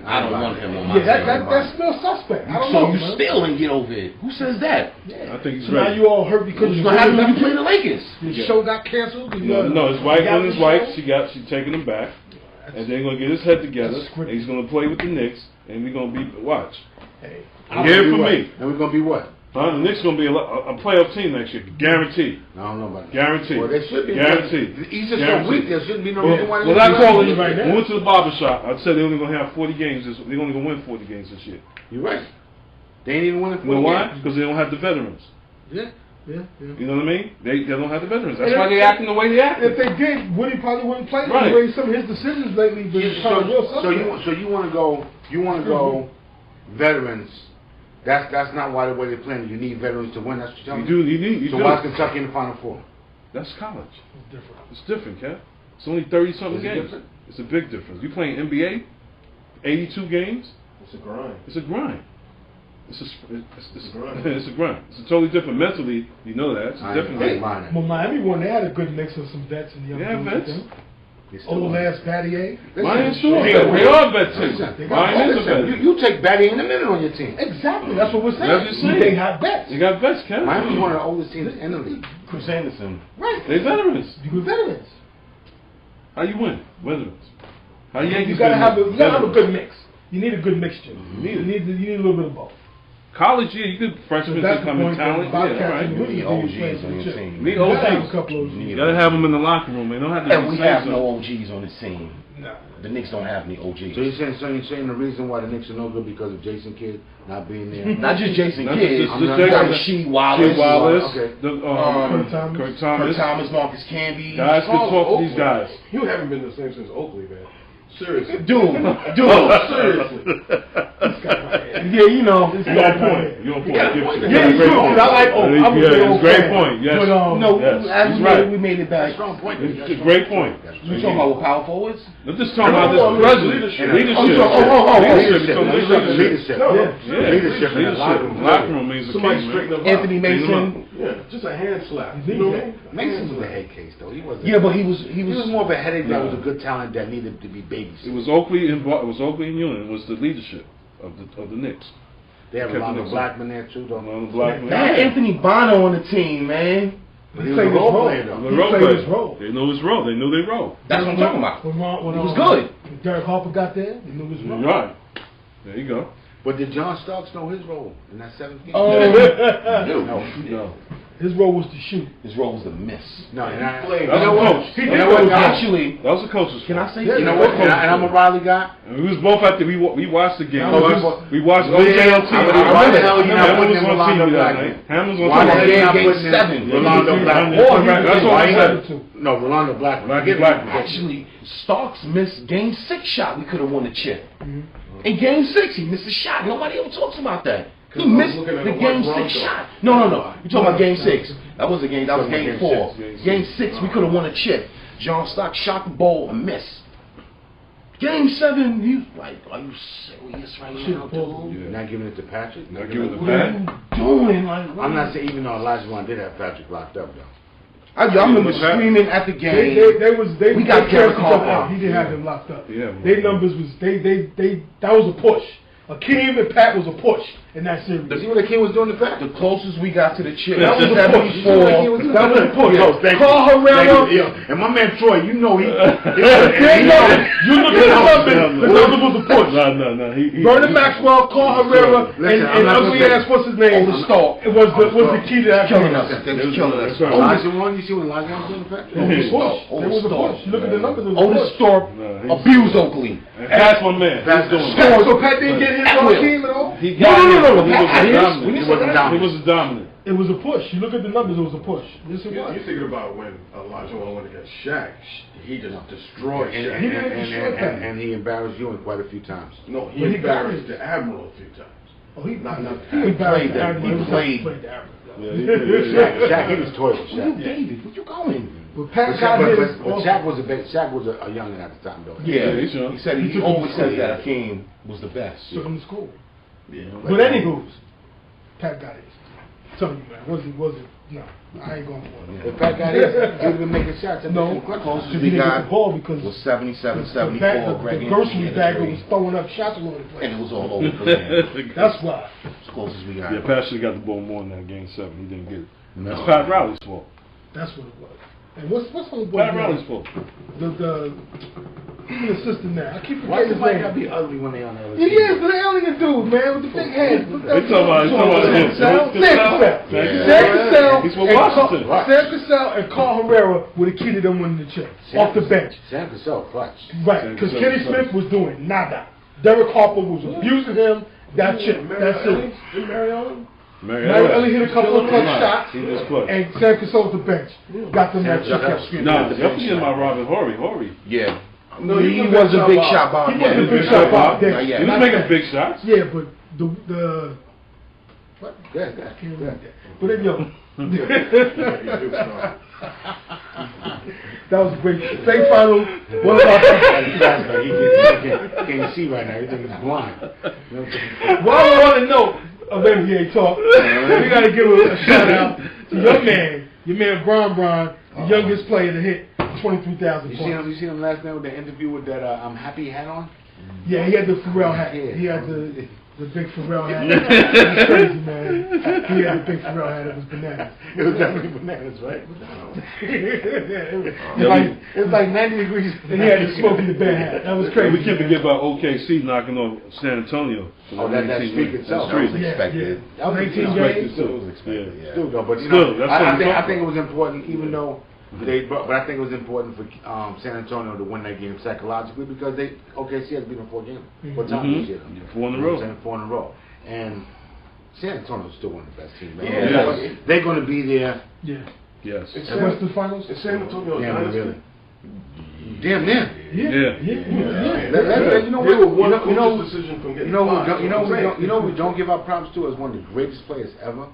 I don't want him on my team. That's still suspect. I don't know. So you still didn't get over it. Who says that? Yeah. I think he's so now you all hurt because you're going to have him play the Lakers. Your show got canceled? No, his wife and his wife, she's taking him back. And they're going to get his head together. And he's going to play with the Knicks. And we're going to watch. Hey. Hear it from me. And we're going to be what? The Knicks going to be a playoff team next year, guaranteed. I don't know about that. Guaranteed. Well, they should be. Guaranteed. The East is so weak, there shouldn't be no reason why they I called it right now. We went to the barber shop. I said they're only going to have 40 games. They're only going to win 40 games this year. You're right. They ain't even winning 40 games. You know why? Games. Because they don't have the veterans. Yeah. You know what I mean? They don't have the veterans. That's why they're acting the way they act. If they did, Woody probably wouldn't play the way some of his decisions lately. But so you want to go veterans. That's not why the way they're playing. You need veterans to win. That's what you're telling me. So why is Kentucky in the Final Four? That's college. It's different. It's different, Kev. It's only 30-something games. Different? It's a big difference. You playing NBA, 82 games. It's a grind. It's a grind. It's a grind. It's a totally different mentally. You know that. It's a different game. Well, Miami won. They had a good mix of some vets in the Yeah, vets. Old ass Battier. Miami's sure. They are vets too. Miami is a vet. You take Battier in a minute on your team. Exactly. That's what we're saying. They got vets. They got vets, Ken. Miami's one of the oldest teams in the league. Chris Anderson. Right. They veterans. You veterans. How you win? Veterans. How Yankees? You gotta have a good mix. You need a good mixture. You need a little bit of both. College, yeah, you could freshmen to come in talent. Yeah, right. You need OGs on your team. Need OGs. You gotta have them in the locker room. They don't have to. And we have no OGs on this team. No. The Knicks don't have any OGs. So you're saying the reason why the Knicks are no good because of Jason Kidd not being there? Not just Jason Not Kidd. just You got Rasheed Wallace. Okay. Kurt Thomas, Marcus Camby. Guys can talk to these guys. You haven't been the same since Oakley, man. Seriously. Dude, seriously. Yeah, you know. You're on point. You're on point. Yeah, he's true. I like Oak. I'm a big Oak great fan. point. Yes. But, No, yes. as He's right. we made it back. Strong point. It's a great point. You talking about with power forwards? I'm just talking about this president. Leadership. Leadership. Leadership in the locker room. Locker room means a Somebody king, straighten up. Anthony Mason. Yeah, just a hand slap. You know what I mean? Mason was a head case though. He wasn't. Yeah, but he was more of a headache that was a good talent that needed to be babysitted. It was Oakley and Union. It was the leadership of the Knicks. They have Rolando Blackman there too, though. Rolando Blackman. They had Anthony Bono on the team, man. But he was a role player though. He played his role. They know his role. They knew their role. That's what I'm talking about. When he was good. When Derek Harper got there, he knew his role. Right. There you go. But did John Starks know his role in that 7th game? No. His role was to shoot. His role was to miss. No, and That was a coach. Actually, That was a coach's. can I say? You know what? And I'm a Riley guy. We was both at the. We watched the game. Oh, We watched yeah, OJ on TV. why the hell you not putting Hammond was in on Rolando TV that Blackman? night. Hammond was Why on the hell TV. you not Game putting in 7. Rolando Blackman? That's all I said. No, Rolando Blackman. Actually, Starks missed Game 6 shot. We could have won the chip. In Game 6, he missed a shot. Nobody ever talks about that. He missed the Game 6 shot. No. You talking about Game 6? That was Game 4. Game 6, we could have won a chip. John Starks shot the ball and missed. Game 7, he was like, "Are you serious right now, dude? Not giving it to Patrick. Not giving it to What are you doing? Like, I'm not saying even though Olajuwon did have Patrick locked up though. I remember screaming at the game. We got Derek Harper. He didn't have them locked up. Yeah. Their numbers was that was a push. Akeem and Pat was a push in that series. See what Akeem was doing to Pat? The closest we got to the chip. That was a push. 74. That was a push. Carl Herrera. And my man Troy, you know he. You look at the numbers. The numbers was a push. No. Vernon Maxwell, Carl Herrera, and ugly ass, what's his name? Otis Stark. It was the key to that. Killing us. They was killing us. Olajuwon, you see what Olajuwon was doing to Pat? It was a push. Look at the numbers. It was a Otis push. Stark abused Oakley. And that's my man. That's doing So Pat didn't get his on Akeem at all? He got No. He was dominant. It was a push. You look at the numbers, it was a push. Yes, it was. You're thinking about when Olajuwon went against Shaq, he just destroyed Shaq. And he embarrassed you quite a few times. No, he embarrassed the Admiral a few times. Oh, he He played that. He played. Shaq, he was toilet. Shaq. David, where you going? But Pat got his. But Shaq was a youngin at the time, though. Yeah, he's young. he said he always said that Akeem was the best. Took him to school. Yeah. But anywho, Pat got his. I'm telling you, man, wasn't. No, I ain't going for it. If Pat got his, he would have been making shots. No, Closest he we didn't get got the ball because was 77, the 74. Greg grocery Anthony bagger and was throwing up shots all over the place. it was all over the place. That's why. As close as we got. Yeah, Pat should have got the ball more in that game 7. He didn't get it. No. That's Pat Riley's fault. That's what it was. And what's on the Pat Riley's fault. The he's an assistant now. I keep Why forgetting his somebody name. gotta be ugly when they on the other He team? is, but the alien dude, man, with the big head. They talking about him. Sam Cassell He's from Washington. Sam Cassell and Carl Herrera would have kidded them winning the chip off the bench. Sam Cassell clutch. Right, because Kenny Smith was doing nada. Derek Harper was abusing him. That chip, that's it. Mary Ellie hit a couple of clutch shots, and Sam Cassell was the bench. Got them that chip. No, y'all forgetting about Robin Horry. Yeah. No, he was a big shot bomb. He wasn't a big shot bomb. He was making big shots. Yeah, but the what? Yeah. But then that was great. State final. What about he can't see right now. He thinks he's blind. Well, I want to know. of NBA talk. We got to give a shout out to your man Bron, the youngest player to hit 23,000 points. You see him last night with the interview with that I'm happy hat on? Yeah, he had the Pharrell hat. He had the big Pharrell hat. It was crazy, man. He had the big Pharrell hat. It was bananas. It was definitely bananas, right? It was like 90 degrees. And he had the smoke in the bed hat. That was crazy. We can't forget about OKC knocking off San Antonio. That streak itself. That was expected. That was 18 games. It was expected. Yeah. Still though, but I think it was important, even though. But I think it was important for San Antonio to win that game psychologically because OKC has beaten 4 games. What time this year? 4 in a row. 4 in a row. And San Antonio's still one of the best teams. Yeah. They're going to be there. Yeah. Yes. It's the finals. It's San Antonio. Really. Damn near. Yeah. You know what? Decision from You know we don't give our props to as one of the greatest players ever.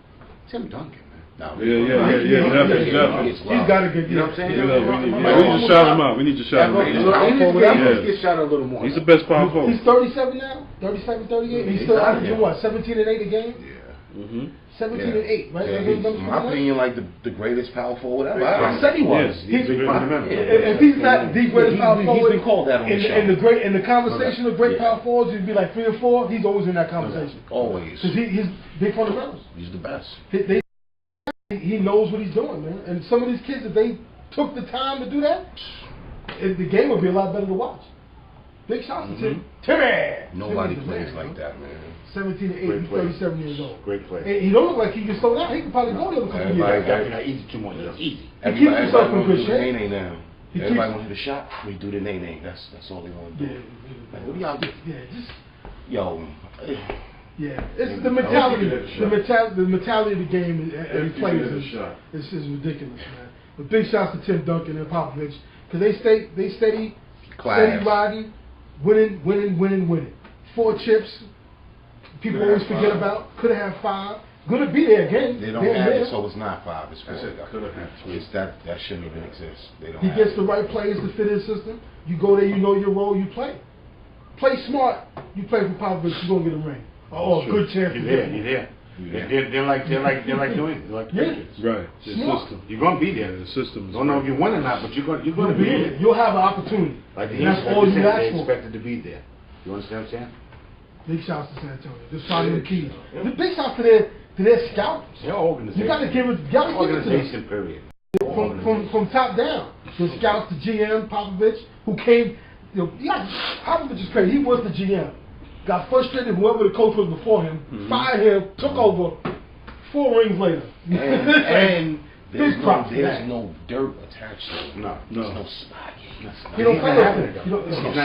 Tim Duncan. Definitely. He's got a good. You know what I'm saying? We need to shout him out. We need to shout him out. He needs to get shot a little more. He's the best power forward. He's 37 now. 37, 38. He's still averaging what? 17 and 8 a game. Mm-hmm. 17 and 8, right? In my opinion, like the greatest power forward ever. I said he was. He's big fundamental. If he's not the greatest power forward, he's been called that on the show. In the conversation of great power forwards, he'd be like 3 or 4. He's always in that conversation. Always. Because he's big fundamentals. He's the best. He knows what he's doing, man. And some of these kids, if they took the time to do that, the game would be a lot better to watch. Big shots to Timmy. Nobody plays like that, man. 17 and 8, he's 37 years old. Great player. And he don't look like he can slow down. He can probably go there a couple years. Easy 2 more years. Easy. He keeps himself in good shape. Nay now. Everybody want to hit a shot. We do the nay. That's all they want to do. Like, what do y'all do? Yo. Yeah, it's the mentality. The mentality of the game and he plays is ridiculous, man. But big shots to Tim Duncan and Popovich because they steady riding, winning. 4 chips. People always forget about. Could have had 5. Gonna be there again. They don't have it, so it's not 5. It's 4. It's that shouldn't even exist. They don't. He gets the right players to fit his system. You go there, you know your role, you play. Play smart. You play for Popovich, you're gonna get a ring. Oh, good chance. You're there. They're like doing like Patriots. Right. The system. You're gonna be there. The system. Don't know if you win or not, but you're gonna be there. You'll have an opportunity. Like and that's all you ask for. They expected to be there. You understand what I'm saying? Big shouts to San Antonio. Just finding the keys. The big shouts to their scouts. Their organization. You gotta give it. Organization. Period. From top down. The scouts, the GM Popovich, who came. Popovich is crazy. He was the GM. Got frustrated whoever the coach was before him, fired him, took over, 4 rings later. And there's no dirt attached to him. No. There's no spot. He don't play like that. He's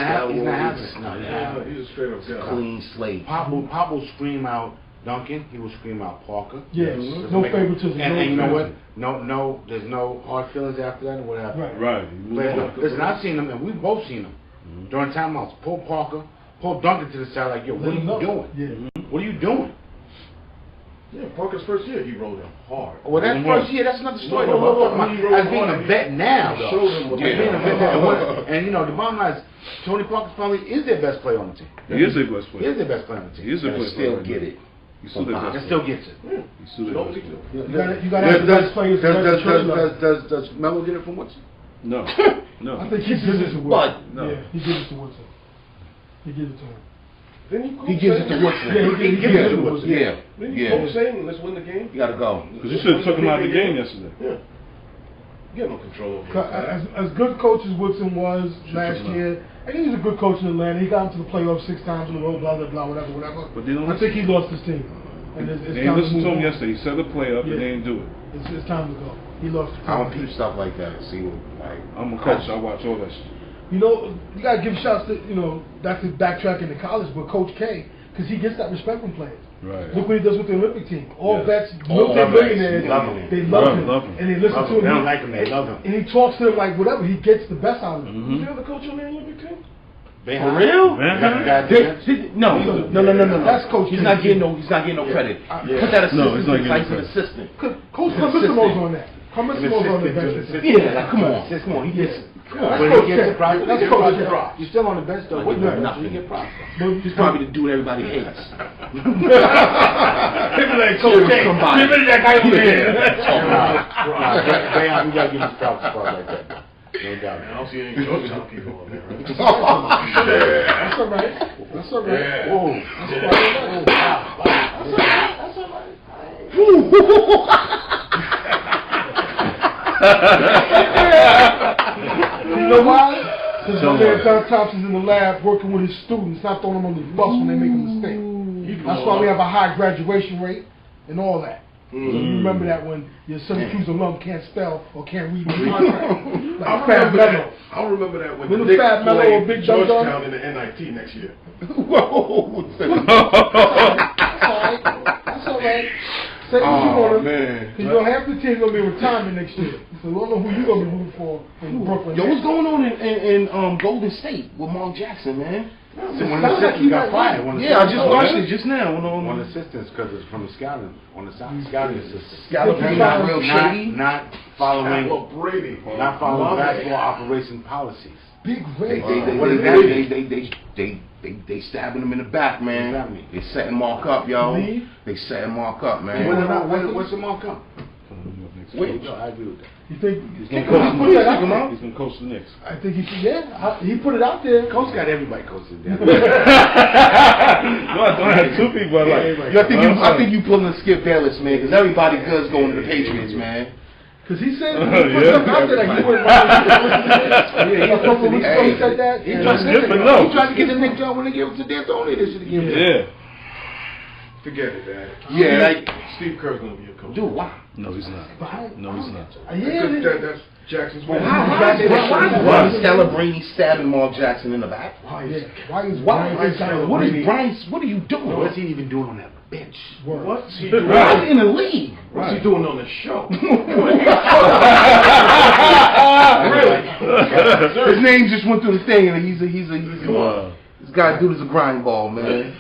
not having He's a straight up guy. Clean slate. Pop will scream out Duncan. He will scream out Parker. Yes. No favoritism. And you know what? No, there's no hard feelings after that or what happened. Right. Listen, I've seen him, and we've both seen him during timeouts. Pull Duncan to the side like, yo, what are you doing? Yeah. What are you doing? Yeah, Parker's first year, he rolled him hard. Well, that first year, that's another story. As being a vet now, though. And, the bottom line is, Tony Parker probably is their best player on the team. He is their best player. He is their best player on the team. He is their best player. Still get it. He still gets it. He still gets it. You got to have the best players. Does Melo get it from Woodson? No. I think he gives it to Woodson. No. Yeah, he gives it to Woodson. He gives it to him. He gives it to Woodson. He gives it to Woodson. Then you coach saying, let's win the game. You gotta go. Because you should have took him out of the game yesterday. Yeah. You got no control over it. As good coach as Woodson was last year, I think he's a good coach in Atlanta. He got into the playoffs 6 times in a row, blah, blah, blah, whatever. But I think he lost his team. And it's they didn't listen to him yesterday. He set a play up and they didn't do it. It's time to go. He lost. I don't peep stuff like that. See, like I'm a coach. I watch all that shit. You got to give shots to, that's backtracking to college, but Coach K, because he gets that respect from players. Right. Look what he does with the Olympic team. All vets, All millionaires, vets. they love him. And they listen to him. They don't like him, they love him. And he talks to them like whatever. He gets the best out of them. Who's the other coach on the Olympic team? For real? No. That's Coach K. He's not getting no credit. Put that assistant. He's an assistant. Coach Missimo's on that. How much more on the bench? Yeah, like, come on. Come on. He gets... When he gets the props, That's coach props. you're still on the bench though. What you Nothing. You get props. He's probably the dude everybody hates. Give me that coach. Give me that guy over there. Bam, you gotta give him props for like that. No doubt. I don't see any Georgetown people on there, right? That's all right. That's all right. Yeah. Whoa. That's all right. You know why? Because my man Don Thompson's in the lab working with his students, not throwing them on the bus when they make a mistake. That's why we have a high graduation rate and all that. So you remember that when your Sunday Cruz alum can't spell or can't read the contract. Like Fab Mello. I'll remember that when Little the Knicks Fab Mello or play Big Dum Dum. Georgetown in the NIT next year. Whoa. That's all right. Say what you want to. Man. Because you know half the team's going to be retirement next year. So we don't know who you're going to be rooting for in Brooklyn. Yo, what's going on in Golden State with Mark Jackson, man? One of the assistants got fired. Yeah, I just watched it just now. One of the assistants, because it's from the scouting, on the scouting assistant. Scallopini not real shady. Not following Brady. Not following basketball operation policies. Big Ray. What does that mean? They stabbing him in the back, man. What does that mean? They setting Mark up, yo. Leave? They setting Mark up, man. What's the mark up? Wait. I agree with that. You think He's he gonna put that out there? He's gonna coach the Knicks. I think he put it out there. Coach got everybody coaching down. No, I don't have two people. I like. I think you pulling Skip Bayless, man, because everybody good's going to the Patriots, man. Because he said, he put something out there that he wouldn't mind. He said that. He tried to get the Knicks job when they gave it to D'Antoni. They should have given it. Yeah. Forget it, man. Yeah, like, Steve Kerr's gonna be a coach. dude, why? No, he's not. No, he's not. That's Jackson's way. Why is Celebrini stabbing Mark Jackson in the back? Why is What are you doing? What's he even doing on that bench? What's he doing? Why in the league? What's he doing on the show? His name just went through the thing, and he's this guy dude is a grind ball, man.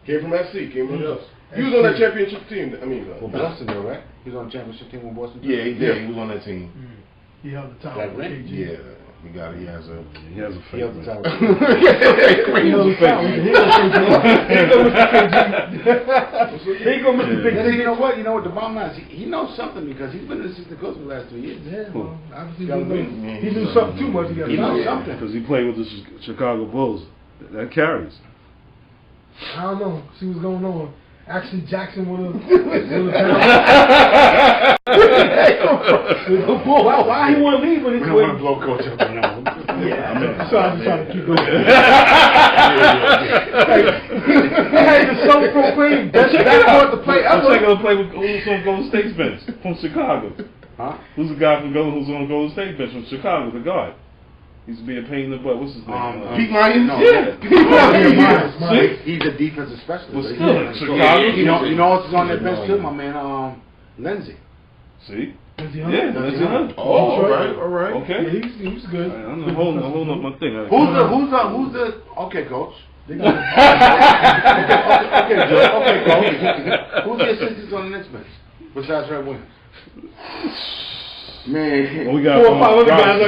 Came from SC, came from us. He was on that championship team. I mean, Well, Boston though, right? He was on the championship team with Boston. Yeah, he did. He was on that team. He held the title. Like Ray? Yeah, he has a He has a He held the fake. title. He held the title. He gonna miss the big You thing. know what? The bottom line is he knows something because he's been an assistant coach for the last 2 years. Yeah, well, obviously Gotta he knew something too much. He knows something. Because he played with the Chicago Bulls. That carries. I don't know. See what's going on. Actually, Jackson would have. Why he want to leave when We he's don't want to blow coach up now. Yeah, so I'm just trying to keep going. He had the self-proclaimed best backcourt to play I'm ever. going to play with who's on Golden State's bench from Chicago. Huh? Who's the guy who's on Golden State bench from Chicago? The guard. He's being a pain in the butt. What's his name? Pete Myers? No, Yeah. Pete Myers. He's a defensive specialist. Well, He's still, on- Chicago. You know what's on that bench too? My man, Lindsay. See? Yeah, Yeah, that's it. Oh, all right. Okay. Yeah, he was good. I'm holding up my thing. Who's the? Okay, coach. Okay, Joe. Okay, coach. Who's the assistants on the next bench besides Red Williams? Man. Well, we got 4 or 5 other guys.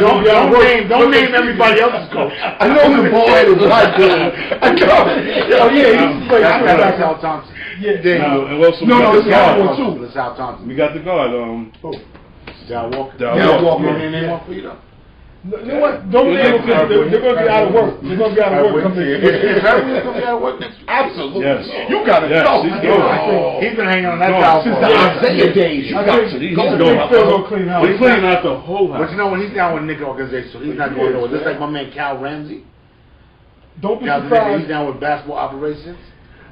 Don't name everybody else's coach. I know the boy is white dude. I know. Oh yeah, he's playing. That's Al Thompson. Yeah. And also No, we this got guy the one guard. too. That's Al Thompson. We got the guard. Dal Walker. Dal Walker. Name one for you though. You know what? Don't name them because they're going to be out of work. They're going to be out of work coming in. Is Harry going to be out of work next week? Absolutely. Yes. You gotta Yes, go. he's going. He's been hanging on that No, towel Since for the a while. Isaiah days, you I got think to he's go. going. Phil's going to clean house. We're cleaning out the whole But house. you know when he's down with Nick organization, so he's not going nowhere. Just like my man Cal Ramsey. Don't be He's surprised. down with basketball operations.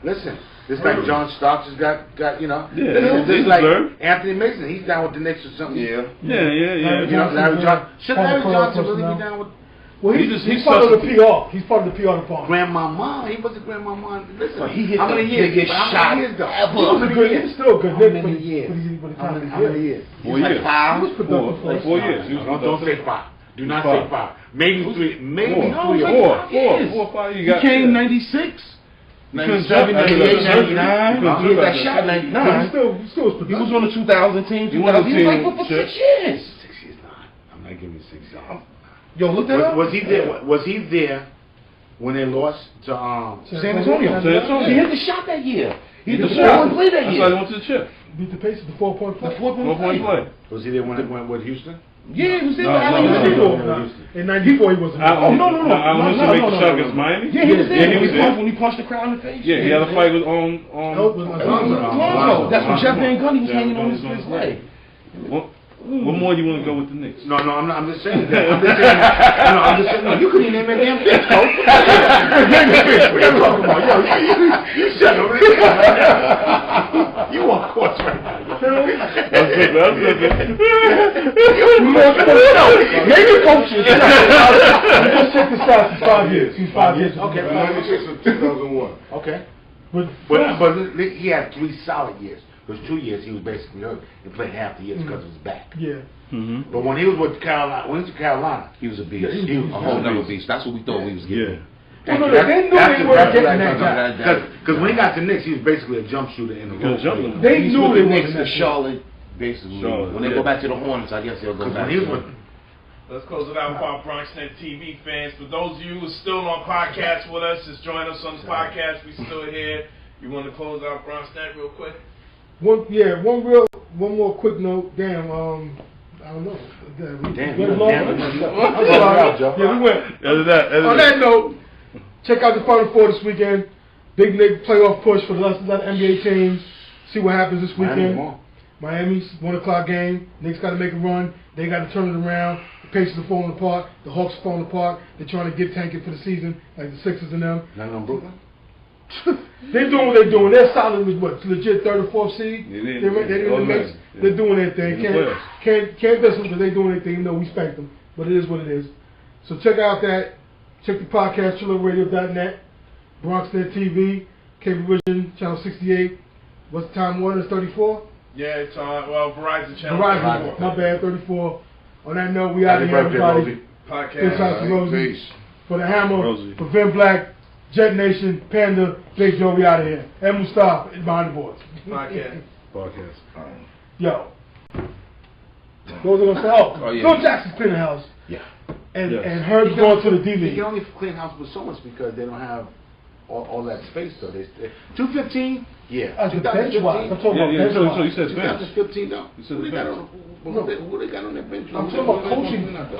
Listen, just like John Starks has got Yeah, This they is like deserve. Anthony Mason. He's down with the Knicks or something. Yeah. Yeah. Larry Johnson. Should Larry Former Johnson player really be down with Well, he's part of the PR. He's part of the PR department. Grandmama? He wasn't Grandmama. Listen, So he hit how many the years? biggest How shot many years though? ever. He was a good. He's still good. How many years? How How many years? 4 years. Five. He was productive for us. 4 years. He was Don't say 5. Do not Five. say 5. Maybe 3. Maybe 3 or 4. 4 or 5. You He got came 96. 97, 98, 99. He hit that shot 99. He was on the 2000 team. He was like for 6 years. 6 years, nah. I'm not giving you 6 years. Yo, look that up. Was he there? Was he there when they lost to San Antonio? He hit the shot that year. He hit the 4-point play that year. That's why they went to the chip. Beat the Pacers, the 4-point play. The 4-point play. Was he there when it went with Houston? Yeah, he was there. In '94, he wasn't. No. To make the shot against Miami. Yeah, he was there. Yeah, he was there. When he punched the crowd in the face. Yeah, he had a fight with Lonzo. That's when Jeff Van Gundy was hanging on his leg. What more do you want to go with the Knicks? No, I'm not. I'm just saying that. I'm just saying. No, you couldn't name that damn bitch, coach. What are you talking about? Yo, you shut up. You on course right now. That's it. Maybe coaches. Let's check this out. He's 5 years. He's 5 years. Okay. 96 and 2001. Okay. But he had 3 solid years. Those 2 years he was basically hurt and played half the years because of his back. Yeah. But when he was with Carolina, he was a beast. Yeah, he was a whole nother beast. That's what we thought we was getting. Well, no, they knew they weren't getting that guy. Because when he got to Knicks, he was basically a jump shooter in the role. They knew the they Knicks wasn't to Charlotte, basically. When they go back to the Hornets, I guess they'll go back. Let's close it out for our BronxNet TV fans. For those of you who are still on podcast with us, just join us on the podcast. We still here. You want to close out BronxNet real quick? One more quick note. Damn, I don't know. Damn. I'm sorry. Yeah, we went. On that note, check out the Final Four this weekend. Big Nick playoff push for the rest of the NBA teams. See what happens this weekend. Miami's 1 o'clock game. Knicks got to make a run. They got to turn it around. The Pacers are falling apart. The Hawks are falling apart. They're trying to get tanking for the season, like the Sixers and them. Nothing on Brooklyn? They're doing what they're doing. They're solid with what? Legit 3rd or 4th seed. They're in the mix. They're doing their thing. Can't diss them because they're doing their thing. You know, we spanked them. But it is what it is. So check out that. Check the podcast, chillerradio.net, BronxNet TV, Cable Vision, Channel 68. What's the time? 1 is 34? Yeah, it's on, Verizon Channel. Verizon, my bad, 34. On that note, we out of here, everybody. Podcast. Peace. For the Hammer, for Vin Black, Jet Nation, Panda, Big Joe, we out of here. And Mustafa behind the boards. Podcast. Yo. Those are going to say, Phil Jackson's cleaning the house. Yeah. And Herb's going to the D League. You can only clean house with so much because they don't have all that space though. 215, yeah. As the bench wise, I'm talking about bench So you said bench. 2015 though. You said the bench. Who they got on that bench? I'm talking about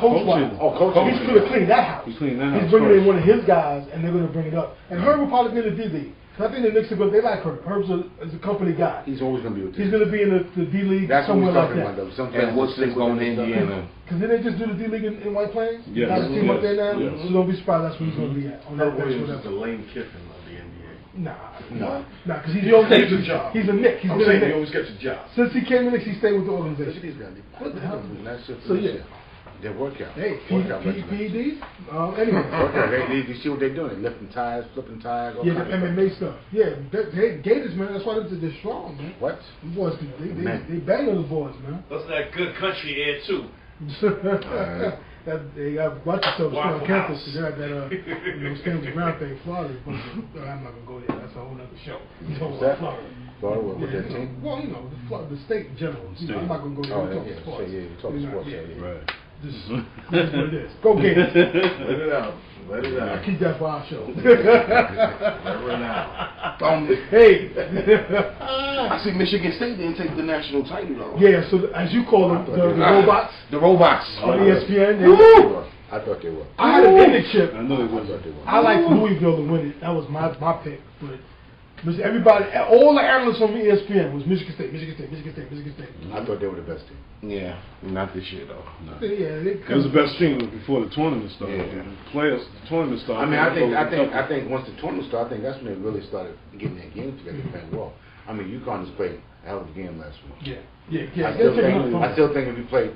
coach wise. Coaching. He's going to clean that house. He's cleaning that house. He's bringing in one of his guys, and they're going to bring it up. And Herb will probably be in the D League. I think the Knicks are good. They like Herb. Herb's a company guy. He's always going to be with them. He's going to be in the D League somewhere like that. And what's this going to Indiana? Because didn't they just do the D League in White Plains? Yes. Got a team up there now? Yes. So don't be surprised that's where he's going to be at. On that bench, Williams is the Lane Kiffin of the NBA. Nah, because he's always gets a job. He's a Knick. He's I'm been a saying he Knick. always gets a job. Since he came to Knicks, he stayed with the organization. Look at these guys. What the hell? So yeah. Their workout. Hey, workout PEDs? Anyway. Workout. You see what they're doing? They're lifting tires, flipping tires. Yeah, the MMA stuff. Yeah, Gators, man. That's why they're strong, man. What? The boys, they bang on the boys, man. That's that good country air too. They got watch yourself on campus. They got that Stanley Brown thing, Florida. I'm not gonna go there. That's a whole other show. What's that? Florida with that team? Well, the state in general. I'm not gonna go there. You talk sports. Right. This is what it is. Go Gators. Let it out. Let it out. Keep that for our show. Let it out. Hey. I see Michigan State didn't take the national title though. Yeah, so as you call them, the robots. The robots. On ESPN. I thought they were. I had a vending chip. I know they were. I like Louisville to win it. That was my pick. But everybody, all the analysts on ESPN was Michigan State. I thought they were the best team. Yeah, not this year though. No. Yeah, It was the best team before the tournament started. Yeah. The tournament started. I think once the tournament started, I think that's when they really started getting their game together and playing well. I mean, UConn just played a hell of a game last week. Yeah. I still think if you played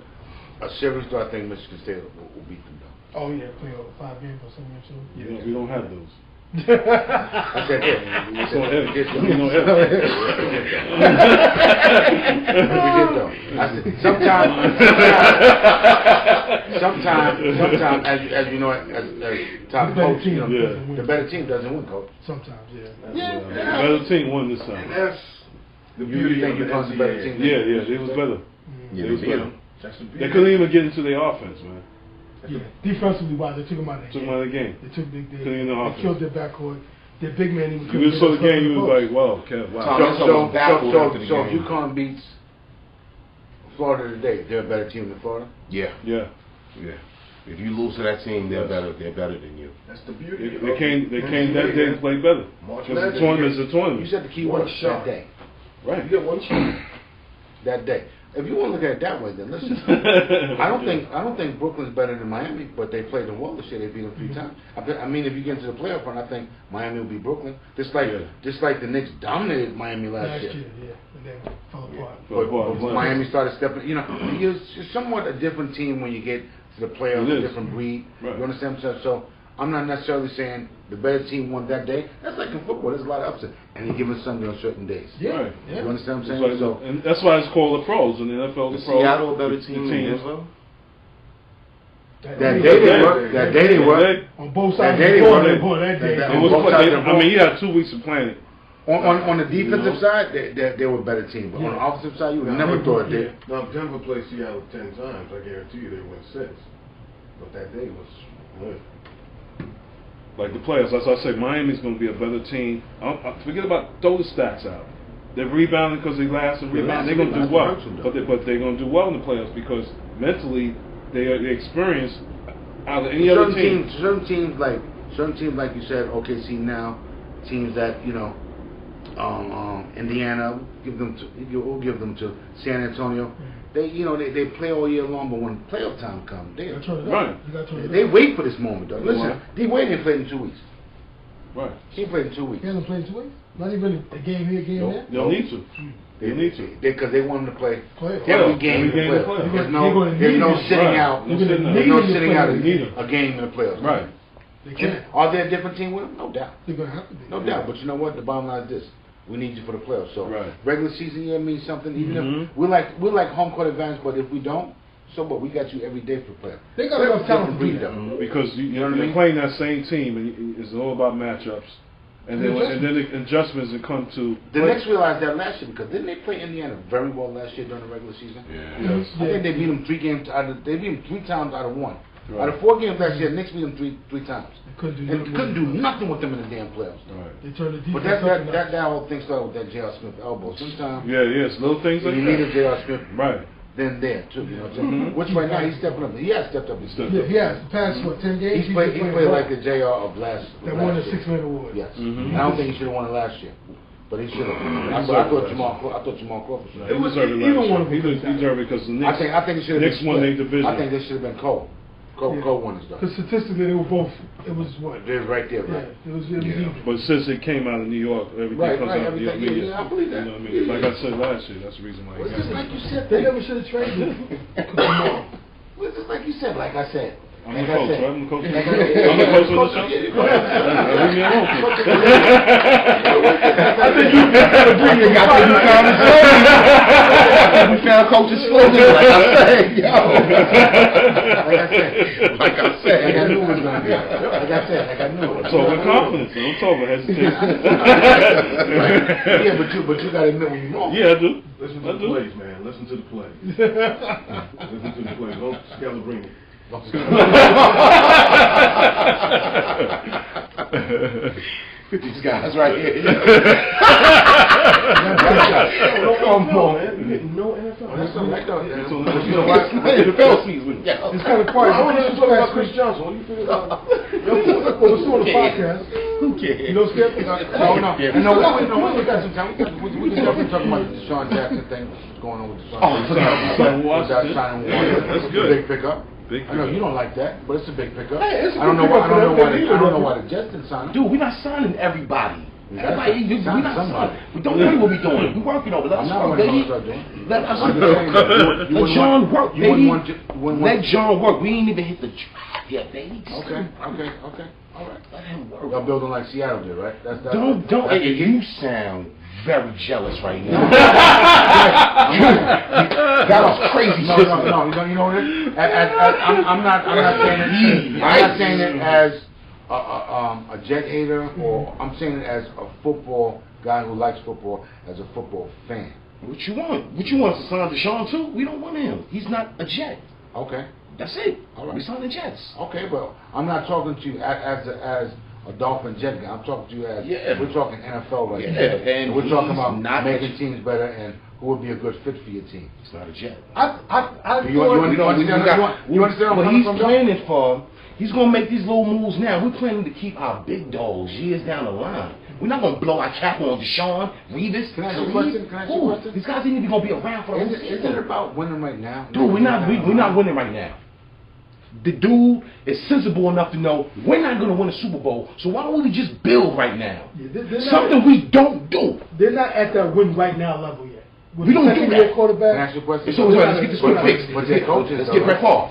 a series, I think Michigan State will beat them though. Oh yeah, play over 5 games or something. Yeah, we don't have those. I said if. We don't have We did though. I said sometimes, as you know, as top coach, you know, the better team doesn't win, coach. Sometimes, yeah. The better team won this time. And that's the You beauty think of you're going to the the better NBA. team? Yeah, it was better. Yeah, It was they better. That's the beauty. They couldn't even get into their offense, man. Yeah, defensively wise, they took him out of the Took game. them out of the game. They took Couldn't even they offense. killed their backcourt. Their big man even You just saw the game, you was like, wow, Kev, wow. So if UConn beats Florida today, they're a better team than Florida? Yeah. Yeah. If you lose to that team, they're better than you. That's the beauty. They came that day to play better. Because the tournament's a You tournament. said the key word that day. Right. You get one shot. That day. If you want to look at it that way, then listen. I don't think Brooklyn's better than Miami, but they played them well this year. They beat them 3 times. I mean, if you get into the playoff run, I think Miami will beat Brooklyn. Just like the Knicks dominated Miami last year. Yeah, and then fell apart. But Miami started stepping. You know, you're somewhat a different team when you get to the playoffs. A different breed. Right. You understand what I'm saying? So I'm not necessarily saying the better team won that day. That's like in football. There's a lot of upset, and you give us Sunday on certain days. Yeah. Right. Yeah. You understand what I'm That's saying? why and that's why it's called the pros in the NFL. The pros. Seattle a better team than Denver? That day they were. That day they were. On both That sides day of they the ball, were. that day. It was, I mean, you had 2 weeks of playing it. On the defensive side, they were a better team. But on the offensive side, you would never thought they. Now, if Denver played Seattle 10 times, I guarantee you they win 6. But that day was good. Like the players, as I say, Miami's going to be a better team. Forget about throw the stats out. They're rebounding because they last and rebound. They're going to do well, but they're going to do well in the playoffs because mentally they experienced out of any other team. Certain teams like you said, OKC now, teams that Indiana, we'll give them to San Antonio. They play all year long, but when playoff time comes, they wait for this moment, though. Listen, D-Wade ain't played in 2 weeks. Right. He ain't played in 2 weeks. He hasn't played in 2 weeks? Not even a game here, game there? They'll need to. They need to. Because they want him to play Playoff. every game in the playoffs. There's no sitting out. There's no sitting out a game in the playoffs. Right. They can't. Are they a different team with him? No doubt. They're going to have to be. No doubt. But you know what? The bottom line is this. We need you for the playoffs. So regular season year means something. Even if we like home court advantage, but if we don't, so what? We got you every day for the playoffs. They got enough talent to do that. Because you're playing that same team, and it's all about matchups. And then the adjustments that come to. The Knicks realized that last year because didn't they play Indiana very well last year during the regular season? Yeah. Yes. I think they beat them 3 games they beat them 3 times out of 1. Right. Out of 4 games last year, the Knicks beat them three times. Couldn't do nothing with them in the damn playoffs. Right. They turned the defense but that whole thing started with that J.R. Smith elbow. Sometimes little things like that. You needed J.R. Smith. Right. Then there too, you know what I'm saying? Which right now he's stepping up. He has stepped up. He has. The past 10 games. He played like the JR of last. That won the 6-man award. Yes. I don't think he should have won it last year, but he should have. I thought Jamal Crawford should have. He deserved it. He deserved it because the Knicks. I think it should have. Knicks won their division. I think this should have been Cole. Cole won his stuff. Because statistically, they were both. It was what? They're right there, right? Yeah, it was even. But since it came out of New York, everything comes out of New York. Yeah, I believe that. You know what I mean? Like I said last year, that's the reason why. Well, it's just like you said. They never should have traded him. Well, it's just like you said. Like I said. I'm the coach, right? I'm the coach. I'm the coach of the show. Leave me alone. I think you got to bring it. We found Coach's slogan, like I said, yo. Like I knew it was going to be. Like I knew it. So with confidence, don't talk about hesitation. Yeah, but you got to admit when you're wrong. Yeah, I do. Listen to the plays, man. Listen to the plays. Listen to the plays. Don't Scalabrini. These guys right here. Come on, man. You getting no NFL. That's all right, though. NFL season. It's kind of quiet. I want to talk about Chris Johnson. What do you feel about We're still on the podcast. Who cares? You know, Skip? No. We got some time. We can definitely talk about the Deshaun Jackson thing. What's going on with Deshaun Jackson? That's good. Big pickup. I know you don't like that, but it's a big pickup. Hey, it's a I don't know big why. pickup for them. I don't know why the Jets didn't sign him. Dude, we're not signing everybody. Everybody, we're not signing. Somebody. We don't know what we're doing. We're working on it. Let us I'm not work, worried baby. about what you're doing. Let us I'm work. just saying, Let John work, baby. Let you John work. We ain't even hit the draft yet, baby. Okay. All right. Let him work. Y'all building like Seattle did, right? Don't. That's You sound very jealous right now. That was crazy. No, you know what it is? I'm not saying it as a Jet hater, or I'm saying it as a football guy who likes football, as a football fan. What you want? What you want to sign Deshaun too? We don't want him. He's not a Jet. Okay. That's it. All right. We signed the Jets. Okay, but I'm not talking to you as a Dolphin Jet guy. I'm talking to you as we're talking NFL right now. And we're talking about making teams better and who would be a good fit for your team. It's not a Jet. You understand what he's planning for? He's going to make these little moves now. We're planning to keep our big dogs years down the line. We're not going to blow our cap on Deshaun, Revis. Can I ask you a question? These guys ain't even going to be around for Is it about winning right now? Dude, we're not winning right now. The dude is sensible enough to know we're not going to win a Super Bowl, so why don't we just build right now? Yeah, something we don't do. They're not at that win right now level yet. We don't do that. Quarterback. Can I ask you a question? So let's get this quick fix. Let's get Brett Favre.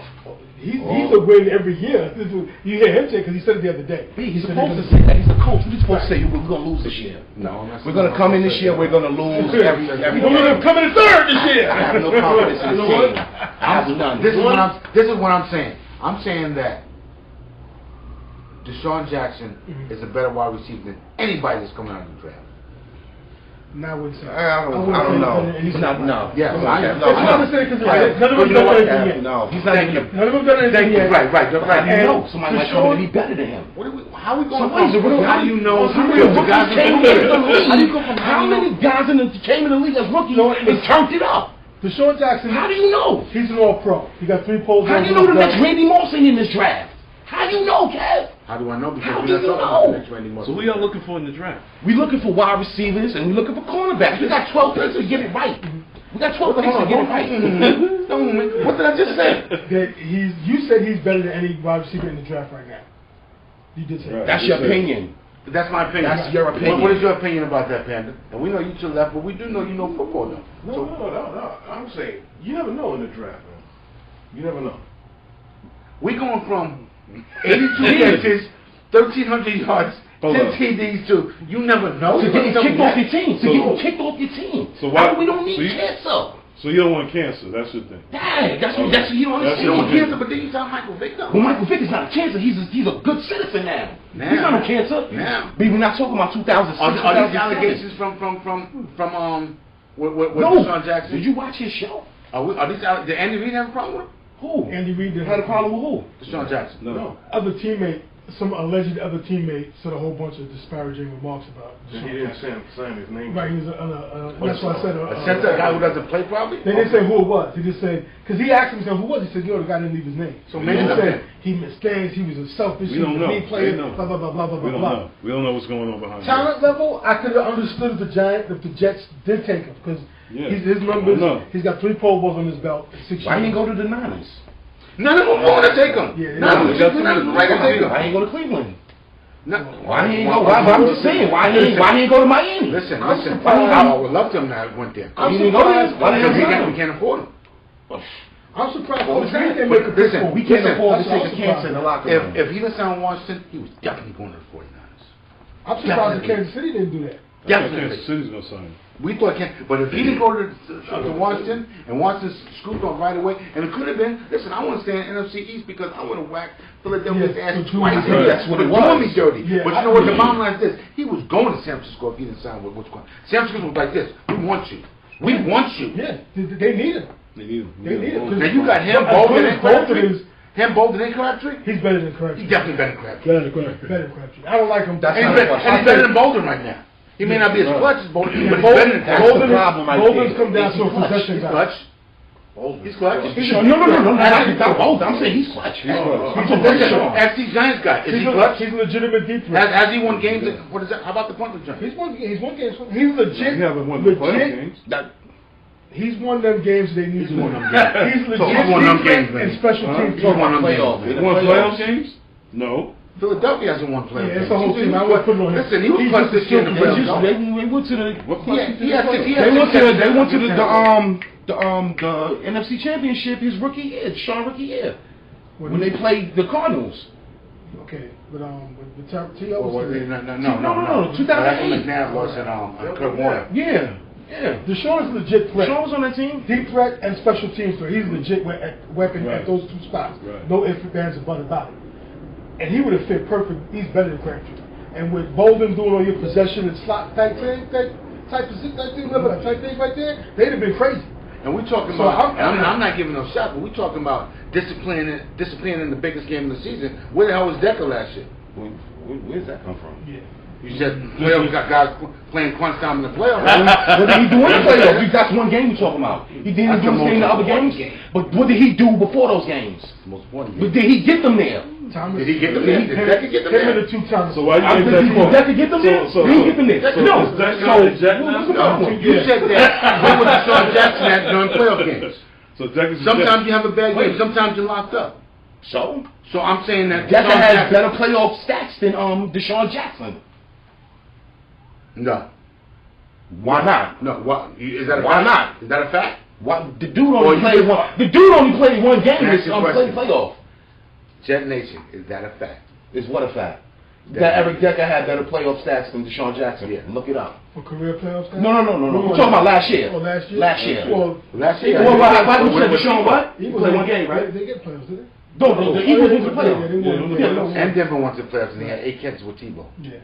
He's a win every year. You hear him say, because he said it the other day. He's supposed to say that. He's a coach. He's supposed to say we're going to lose this year. No, we're going to come in this year. We're going to lose every We're going to come in third this year. I have no confidence in the team. I have none. This is what I'm saying. I'm saying that Deshaun Jackson is a better wide receiver than anybody that's coming out of the draft. I wouldn't say. I don't know. He's not. No. Yeah. None of them done anything yet. No, he's not even. None of them done anything yet. Right. You know somebody might come to be better than him. How are we going? How do you know? How many guys came in the league as rookies and turned it up? Deshaun Jackson. How do you know? He's an all-pro. He got 3 Pro Bowls. How do you know the next Randy Moss ain't in this draft? How do you know, Kev? How do I know? Because How we're do not you talking about know? the next Randy Moss. So who y'all looking for in the draft? We're looking for wide receivers and we're looking for cornerbacks. We got 12 picks to get it right. We got 12 picks to get it right. What did I just say? You said he's better than any wide receiver in the draft right now. You did say that. That's your opinion. That's my opinion. That's your opinion. What is your opinion about that, Panda? And we know you to the left, but we do know you know football, though. No. I'm saying you never know in the draft, man. You never know. We going from 82 catches, 1,300 yards, 10 TDs to you never know. To get kicked off your team. To get kicked off your team. So why? We don't need cancer. So you don't want cancer? That's your thing. That's what you don't understand. You don't want cancer, but then you tell Michael Vick though. Well, Michael Vick is not a cancer. He's a good citizen now. He's not a cancer. Now. But we're not talking about 2006. Are these allegations from Deshaun Jackson? Did you watch his show? Are these did Andy Reid have a problem with him? Who? Andy Reid had a problem with who? Deshaun Jackson. No. Other teammate, some alleged other teammate said a whole bunch of disparaging remarks about He Deshaun didn't Jackson. say his name. Right, he was that's why I said A center, a guy who doesn't play probably? They didn't say who it was. He just said, because he asked him who was. He said, yo, the guy didn't leave his name. So maybe he said he missed things. He was a selfish, We don't know. player. We don't know. Blah blah blah blah We blah don't blah. know. We don't know what's going on behind. Talent level, I could have understood if the Jets did take him because his numbers. He's got 3 Pro Bowls on his belt. 6 years. Why didn't he go to the Niners? None of them want to take him. None of them want to take him. Why ain't go to Cleveland? No. Why he ain't go? I'm just saying. Why he ain't go to Miami? Listen. I would love to have not went there. He didn't go there. Why didn't he we can't afford him. I'm surprised. Listen, we can't afford to take a cancer in the locker room. If he didn't sign Washington, he was definitely going to the 49ers. I'm surprised that Kansas City didn't do that. Kansas City's gonna sign him. We thought, but if he didn't go to Washington, and Washington scooped on right away, and it could have been, listen, I want to stay in NFC East because I would have whacked Philadelphia's ass twice. That's what it was. Doing me dirty. But you know what? The bottom line is this: he was going to San Francisco if he didn't sign with what's going. San Francisco was like this: we want you. We want you. Yeah, they need him. They need him. They need him. Now you got him, Bolden, and Crabtree. Him, Bolden, and Crabtree. He's better than Crabtree. He's definitely better than Crabtree. Better than Crabtree. I don't like him. And he's better than Bolden right now. He may not be as clutch as Bolden, but he's better than Bolden's Bolden's come down to a possession guy. Clutch. He's clutch. No. Not Bolden. I'm saying he's clutch. He's FC Giants guy. Is he clutch? He's a legitimate deep threat. Has he won games? What is that? How about the punt return? He's won games. He's legit. He haven't won the playoff games. He's won them games they need to win. He's legit. He's won them games, man. And special teams. He's won them playoff. games. He won playoff games? No. Philadelphia hasn't won playoff games. Yeah, it's the whole team. I would put it on him. Listen, he was clutch this year in the playoffs. They went to the. They went to the NFC Championship his rookie year, Sean rookie year, when they played the Cardinals. Okay, but T.O. No. 2008. That's when McNabb lost at Kurt Warner. Yeah. Yeah. Deshaun is a legit threat. Deshaun was on that team. Deep threat and special teams threat. He's a legit weapon at those two spots. Right. No ifs, ands, or buts about it. And he would have fit perfect. He's better than Crabtree. And with Bolden doing all your possession and slot type thing, type thing right there, they'd have been crazy. And we're talking about, I'm not giving no shot, but we're talking about discipline in the biggest game of the season. Where the hell was Decker last year? Where's that come from? Yeah. You said playoffs got guys playing crunch time in the playoffs. What did he do in the playoffs? That's one game we're talking about. He didn't do anything in the other games. But what did he do before those games? The most important But game. did he get them there? Did he get them there? Did Decker get them Him and there? the 2 times. So why you make that Did point? Decker get them there? He didn't get them there. No. You said that. Where was Deshaun Jackson at during playoff games? So Decker's Sometimes you have a bad game. Sometimes you're locked up. So I'm saying that Decker Deshaun has Jackson- better playoff stats than Deshaun Jackson. No. Why not? No. What? Is that a Why fact? not? Is that a fact? Why the dude only played one? The dude only played one game Ask this your question. playoff. Jet Nation, is that a fact? Is what a fact. That Eric Decker had better playoff stats than Deshaun Jackson. Yeah. Look it up. For career playoffs? No. We're talking about last year. Oh, last year? Last year. Well, Last year. Well, why you said Deshaun what? He played one game, right? They get playoffs, did they? No, the Eagles went to playoffs. And Denver went to the playoffs and he had 8 catches with Tebow. Yeah.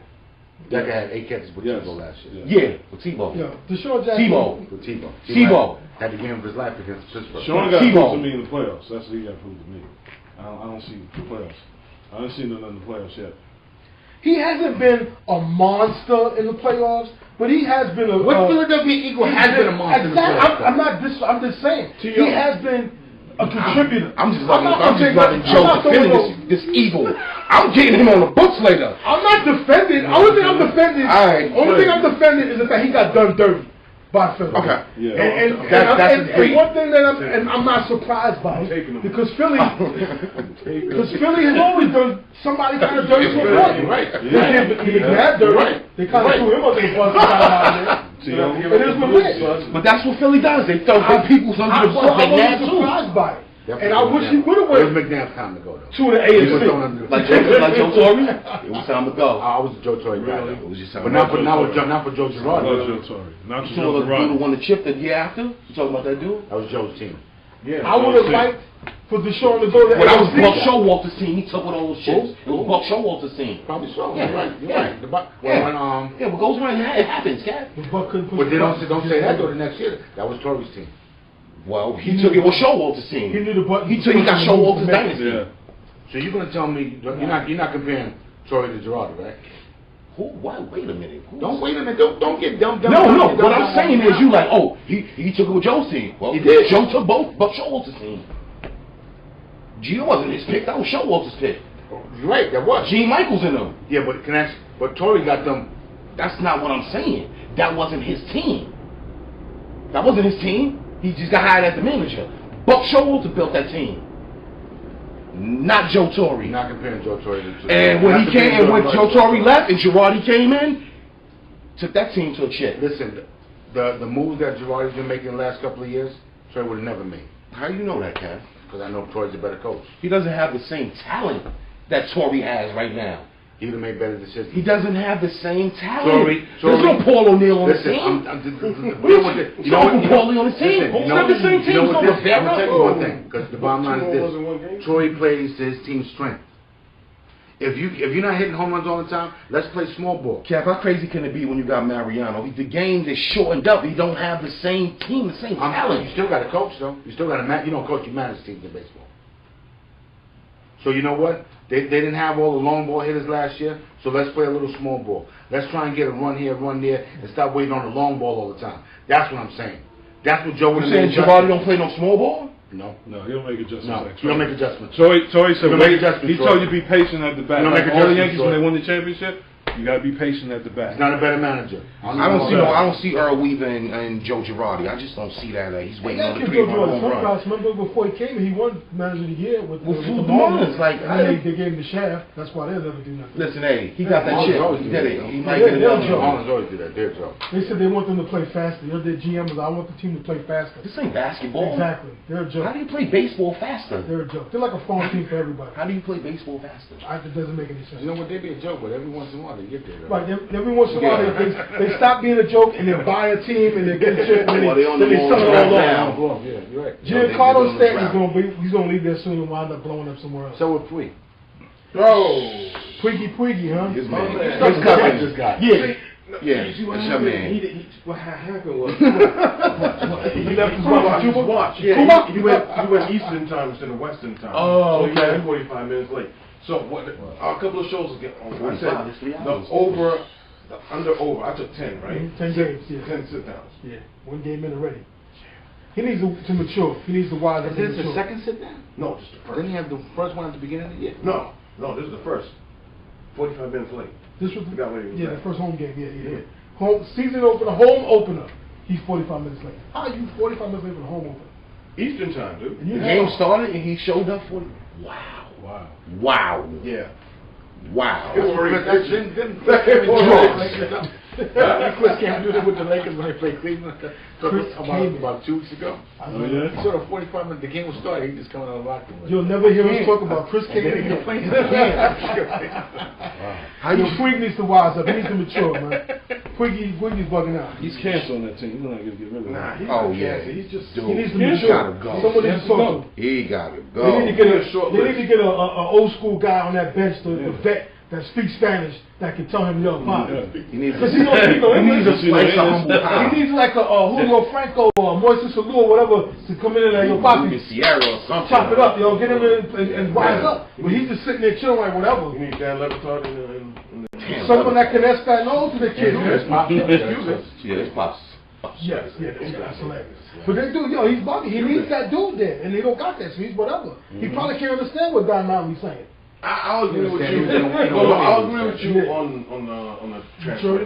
Decker had 8 catches with Tebow last year. Yeah, with Tebow. Yo, Deshaun Jackson. With Tebow. Tebow. Had the game of his life against Pittsburgh. Sean got Tebow. proved to me in the playoffs. That's what he got proved to me. I don't see the playoffs. I haven't seen nothing in the playoffs yet. He hasn't been a monster in the playoffs, but he has been a. What Philadelphia Eagle has been a monster in the playoffs? I'm just saying. He has been a contributor. I'm just letting Joe defend this Eagle. I'm getting him on the books later. I'm not defending. Only thing I'm defending. All right. Only thing I'm defending is the fact he got done dirty by Philly. Okay. Yeah. And one thing that I'm not surprised by because Philly has always done somebody kind of dirty to a point. Right. They did McNabb dirty. Right. They kind of threw him under the bus. It is what it is. But that's what Philly does. They throw big people under the bus. I They wasn't nab too. surprised by it. And I wish he would have It was went McNabb's time to go, though. to the AFC. Like Joe Torre? It was time to go. I was a Joe Torre guy. Really? It was just time But to not go. for Joe Girardi. Not Joe Torre. Not You Joe saw the dude who Girardi. won the chip the year after? You talking about that dude? That was Joe's team. Yeah. I would have liked for Deshaun to go to Well, that was Buck AFC. Showalter's team. He took with all those chips. It was Buck Showalter's team. Probably so. Yeah. You're right. You're Yeah. right. Yeah, what goes around, it happens, Cat. But couldn't put But they the don't say that though. The next year, that was Torre's team. Well, he took it with Showalter's team. He knew the button. He got Showalter's dynasty. Yeah. So you're gonna tell me you're not comparing Torre to Girardi, right? Who? Why? Wait a minute. Don't wait a minute. Don't get dumb. No. What I'm saying is, you like, oh, he took it with Joe's team. Well, He did. Joe took both Buck Showalter's team. Gio wasn't his pick. That was Showalter's pick. You're right. That was. Gene Michaels in them. Yeah, but Torre got them. That's not what I'm saying. That wasn't his team. That wasn't his team. He just got hired as the manager. Buck Showalter built that team. Not Joe Torre. You're not comparing Joe Torre to. And when he came, and when Joe Torre left and Girardi came in, took that team to a chip. Listen, the moves that Girardi's been making the last couple of years, Torre would have never made. How do you know that, Kev? Because I know Torre's a better coach. He doesn't have the same talent that Torre has right now. He would have made better decisions. He doesn't have the same talent. Torre- There's no Paul O'Neal on the Listen, team. you know what? Paulie on the team. Listen, It's not the same team. You know what? It's not I'm gonna tell you one the thing, because the bottom line is this: Torre plays to his team's strength. If you're not hitting home runs all the time, let's play small ball. Kev, how crazy can it be when you got Mariano? The game is shortened up. You don't have the same team, the same You talent. still got to coach though. You still got to you don't coach. You manage teams in baseball. So you know what? They didn't have all the long ball hitters last year, so let's play a little small ball. Let's try and get a run here, run there, and stop waiting on the long ball all the time. That's what I'm saying. That's what Joe would You have saying made. Girardi don't play no small ball? No. No, he don't make adjustments. No, like you don't Torre. make adjustments. Torre said, You don't make wait. adjustments, He Torre. told you be patient at the bat. You don't Like make all the adjustments, Yankees when Torre. they won the championship, you gotta be patient at the bat. He's not a better manager. I don't see Earl Weaver and Joe Girardi. I just don't see that. He's waiting on the 3-1 home run. Remember before he came, he won Manager of the Year with the Marlins. Like, and then they gave him the shaft. That's why they'll never do nothing. listen, hey, he got that chip. He did it. He might Yeah, get they'll another Joe. one. Marlins always do that. They're Joe. They said they want them to play faster. Their GM was, I want the team to play faster. This ain't basketball. Exactly. They're a joke. How do you play baseball faster? They're a joke. They're like a phone team for everybody. How do you play baseball faster? It doesn't make any sense. You know what? They be a joke, but every once in a while to get there. Right, every once in a while they stop being a joke and they buy a team and they get a chip and they sell it all off. Yeah, you're right. Giancarlo Stanton's gonna leave there soon and wind up blowing up somewhere else. So would Puig. Oh, Puiggy, huh? His man. This guy. Yeah. Yeah, it's your man. What happened was He left his watch. Yeah, he went Eastern time instead of Western time. Oh, so he got 45 minutes late. So what? A couple of shows ago, I said the under. I took 10, right? 10 games. Yeah. 10 sit downs. Yeah, 1 game in already. He needs to mature. He needs to wise up. Is this the second sit down? No, just the first. Didn't he have the first one at the beginning of the year? No, this is the first. 45 minutes late. This was the first home game. Yeah. Home opener. He's 45 minutes late. How are you 45 minutes late for the home opener? Eastern time, dude. The game started and he showed up for. Wow. Yeah. Wow. It was Chris can't do that with the Lakers when they play Cleveland. About 2 weeks ago. He sort of 45 minutes. The game was started. He just coming out of the locker room. You'll never hear us talk about Chris Cage. Puig needs to wise up. He needs to mature, man. Puiggy's bugging out. He's canceled on that team. He's not gonna get rid of him. He's just. He needs to mature. Somebody needs to talk to him. He gotta go. They need to get an old school guy on that bench, the vet that speaks Spanish that can tell him yo, pop. He needs Because he needs a he needs like a Julio Franco or Moises Alou or whatever to come in and like, yo, Poppy, Sierra or something. chop it up, yo, get him in and rise up. But he's just sitting there chilling like whatever. You need Dan Levitard in Someone that can Espanol to the kids. Yeah, that's pops. Yes, that's hilarious. But they do, yo, he's bugging. He needs that dude there, and they don't got that, so he's whatever. He probably can't understand what Don Mallory's saying. I'll agree with you. I'll agree with you on the transfer.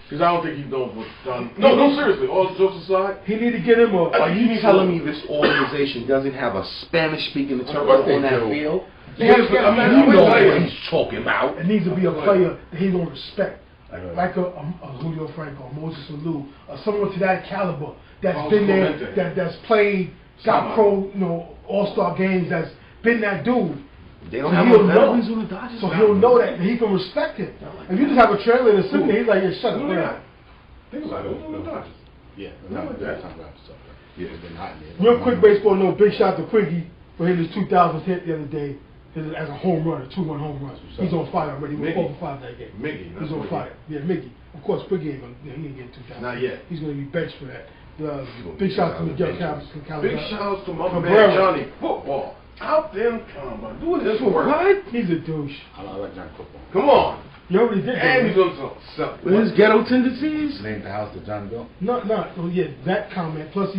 Because I don't think he knows what's done. No, seriously. All jokes aside, he need to get him a. Are you telling me this organization doesn't have a Spanish-speaking interpreter on that field? You know what he's talking about. It needs to be a player that he's gonna respect, like a Julio Franco, Moses Alou, or someone to that caliber that's been there, that's played, got pro, all-star games, that's been that dude. They don't have veterans on the Dodgers. So he'll know that he can respect it. If you just have a trailer that's sitting there, he's like, yeah, shut up. Think about it. Yeah, it's been hot there. Real quick baseball note, big shout to Quiggy for hitting his 2000th hit the other day as a home run, a 2-1 home run. He's on fire already. We're 4-5 that game. He's on fire. Yeah, Mickey. Of course, Quiggy ain't gonna, he ain't getting 2000. Not yet. He's gonna be benched for that. Big shout to the Big shout to my man Johnny Football. Out there doing this work. What? He's a douche. I like Johnny Football. Come on. You already did that. And he's on something. With his ghetto tendencies? Named the house to Johnny Bill. No, yeah, that comment. Plus,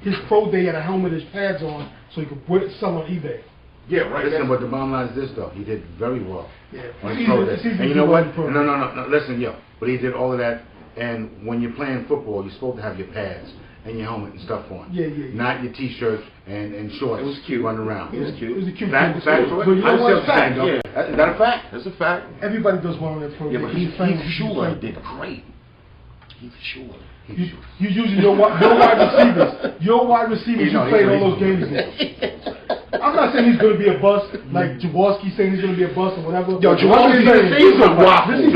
his pro day had a helmet, his pads on, so he could sell on eBay. Yeah, right. Listen, but the bottom line is this, though. He did very well. Yeah. On his pro day. And you know what? No. Listen, but he did all of that. And when you're playing football, you're supposed to have your pads and your helmet and stuff on. Yeah. Not your T-shirt and shorts. It was cute. Running around. It was cute. It was a cute fact. But you know what? Fact. Yeah. Is that a fact? That's a fact. Everybody does well on their pro. Yeah, but Heath Schuler did great. Heath Schuler. You using your wide receivers. Your wide receivers, you played all those games with. I'm not saying he's going to be a bust, like Jaworski saying he's going to be a bust or whatever. Yo, Jaworski he's a waffle. He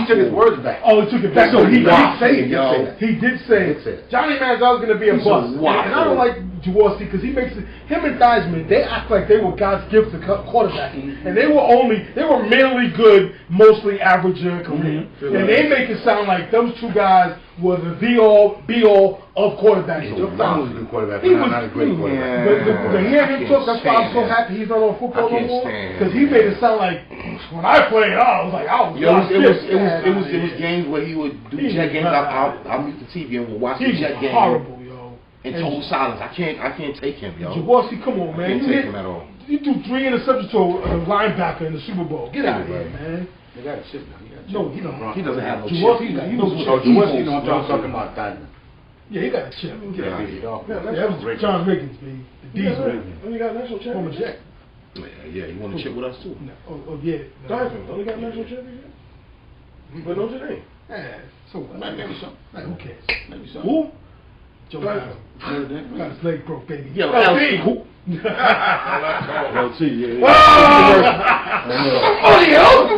took his words back. Oh, he took it back. So he did say it. Yo. He did say Johnny Manziel's going to be a bust. And I don't like Jaworski because he makes it. Him and Theismann, they act like they were God's gift to quarterback, and they were mainly good, mostly average in their career, and they make it sound like those two guys were the be-all of quarterbacks. Joe Brown was a good quarterback, but not a great quarterback. But to hear him talk, that's why I'm so happy he's not on football no more. Because he made it sound like when I played, I was like, it was games where he would do jet games. I'll mute the TV and we'll watch the jet game. Horrible, yo. In total silence. I can't take him, yo. Jaworski, come on, man. I can't take him at all. You threw 3 interceptions to a linebacker in the Super Bowl. Get out of here, man. They got a chip now. No, he don't. He doesn't have no chip. Jaworski, I'm talking about Theismann. Yeah, he got a chip. That was John Riggins, baby. The D's Riggins. Only got national championship. Yeah, he won a chip with us too. Oh yeah. Theismann only got national championship. But no today. Yeah, so what? Maybe so. Who cares? Maybe so. Who? Joe Theismann. Got his leg broke, baby. Yo, LP. LT, yeah. Somebody else!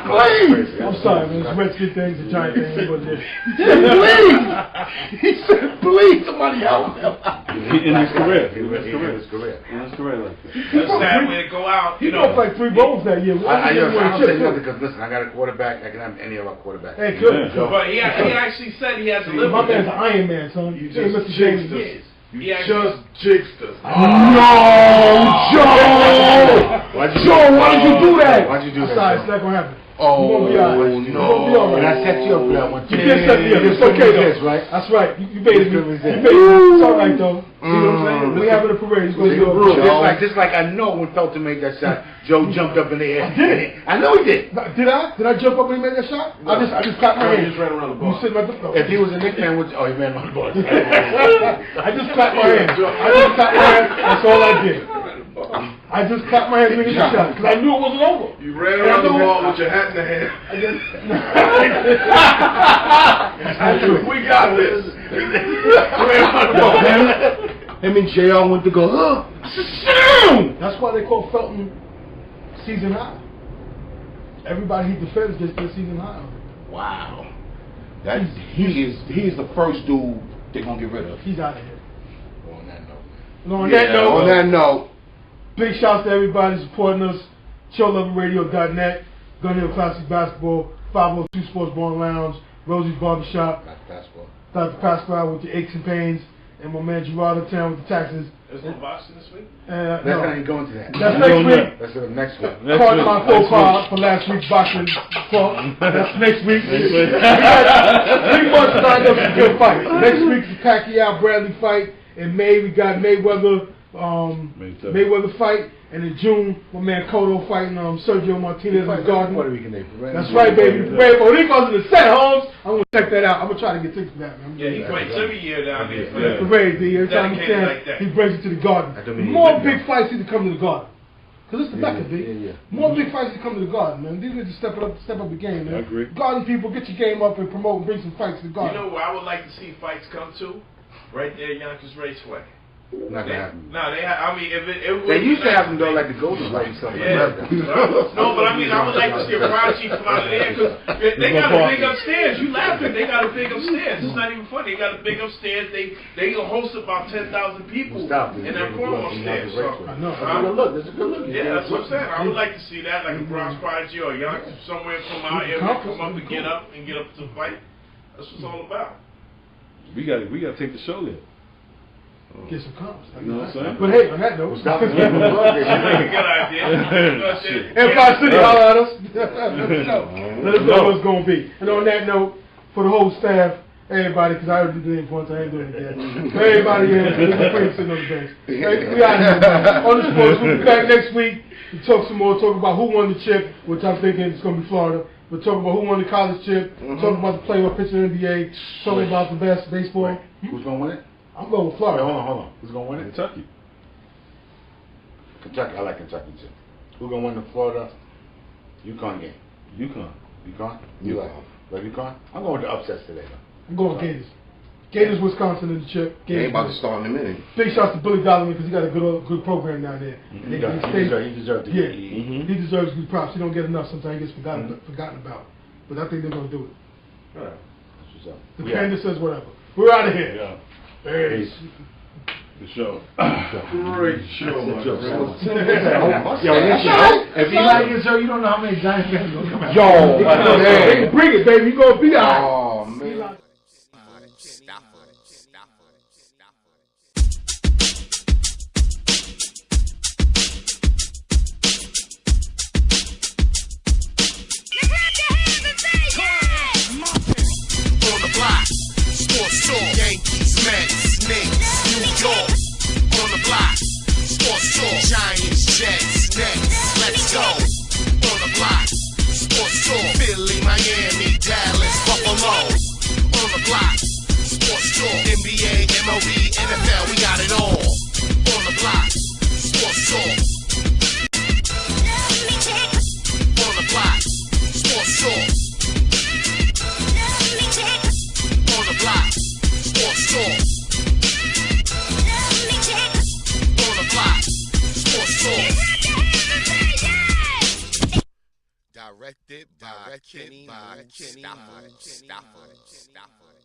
Please! I'm sorry, man. It's Redskin things, the Giant things, what it is. Please! He said, please, somebody help him. In his career. In his career. Like that. That's sad when it go out. He got like 3 bowls that year. I'll say nothing because, listen, I got a quarterback. I can have any of our quarterbacks. Hey, good. Yeah. But he actually said he has a little My man's an Iron Man, son. You Hey, just Mr. James. jinxed us. He You actually, just jinxed us. No, Joe, why did you do that? Why'd you do that? Sorry, it's not gonna happen. Oh, you won't be all right. You won't be all And right. I set you up for that one. You did set me up. It's okay though. Right? That's right. You made it. You It's all right though. You know what I'm saying? We having a parade. It's gonna be all right. Just like I know when Felton made that shot, Joe jumped up in the air. I know he did. Did I? Did I jump up when he made that shot? I just clapped my He hands. just ran around the You bar. sitting right there. If he was a nickname, he ran on the bus. I just clapped my hands. That's all I did. I just clapped my hands when he shot because I knew it wasn't over. You ran around the ball with your hat in the hand. We got this. Him and JR went to go, huh? That's why they call Felton season high. Everybody he defends gets their season high. Wow. He is the first dude they're gonna get rid of. He's out of here. On that note. And on that note, note, big shouts to everybody supporting us. ShowLoveRadio.net, Gun Hill Classic Basketball, 502 Sports Bar and Lounge, Rosie's Barbershop, Dr. Pascal with the aches and pains, and my man Gerard in town with the taxes. there's no boxing this week? That's No. not even going to that. That's next week. That's the next one. Part of my faux pas for last week's boxing talk. That's next week. We got 3 months lined up for good fights. Next week's the Pacquiao Bradley fight. In May we got Mayweather fight. And in June, my man Cotto fighting Sergio Martinez in the Garden. Puerto Rican Day. That's right, baby. Parade for Rico's in the set, Holmes. I'm gonna check that out. I'm gonna try to get tickets for that, man. Yeah, he fights every year down there. Yeah. Parade, B. Every time he Dedicated can, like that. he brings it to the Garden. More big fights need to come to the Garden. Cause it's the Mecca, B. More big fights need to come to the Garden, man. These niggas step up the game, man. I agree. Garden people, get your game up and promote and bring some fights to the Garden. You know where I would like to see fights come to? Right there, Yonkers Raceway. Not gonna happen. No, I mean, if it They used to have them though, like the Golden Light and stuff like Yeah. that. No, but I mean, I would like to see a Prodigy come out of there because they got a big upstairs. You laughing? They got a big upstairs. It's not even funny. They got a big upstairs. They gonna host about 10,000 people in that room upstairs. So, I know. That's a good look. yeah, that's what I'm saying. I would like to see that, like a Bronx Prodigy or Yonkers somewhere from our area come up and get up to the fight. That's what it's all about. We gotta take the show there. Get some comps. You know what I'm saying? But hey, on that note, Stop it. Good idea. Empire City, holler at us. Let us know what's going to be. And on that note, for the whole staff, everybody, because I already did it once, I ain't doing it again. Everybody here, we're sitting on the bench. We out here. On the sports, we'll be back next week to talk some more, talk about who won the chip, which I'm thinking is going to be Florida. We'll talk about who won the college chip, talk about the playoff pitcher in the NBA, talk about the best baseball. Who's gonna win it? I'm going with Florida. Hold on. Who's gonna win it? Kentucky. Kentucky. I like Kentucky too. Who's gonna win the Florida UConn game? UConn. UConn? You like UConn? I'm going with the upsets today though. I'm going with Gators. Gators, Wisconsin in the chip. they ain't about to start in a minute. Big shots to Billy Dollarman because he got a good program down there. He deserves to Yeah, get he deserves good props. He don't get enough. Sometimes he gets forgotten about. But I think they're gonna do it. All right. That's what's up. The panda says whatever. We're out of here. Yeah. Peace. The show. Great show, man. Yo, If you like it, so you don't know how many Giant fans will come out. yo, Hey, bring it, baby. You gonna be out. oh man. On the block, sports talk, Yankees, Mets, Knicks, New York. On the block, sports talk, Giants, Jets, Nets, let's go. On the block, sports talk, Philly, Miami, Dallas, Buffalo. On the block, sports talk, NBA, MLB, NFL, we got it all. On the block, sports talk. On the block, sports talk. On the block, sports talk.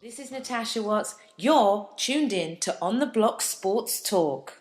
This is Natasha Watts. You're tuned in to On the Block Sports Talk.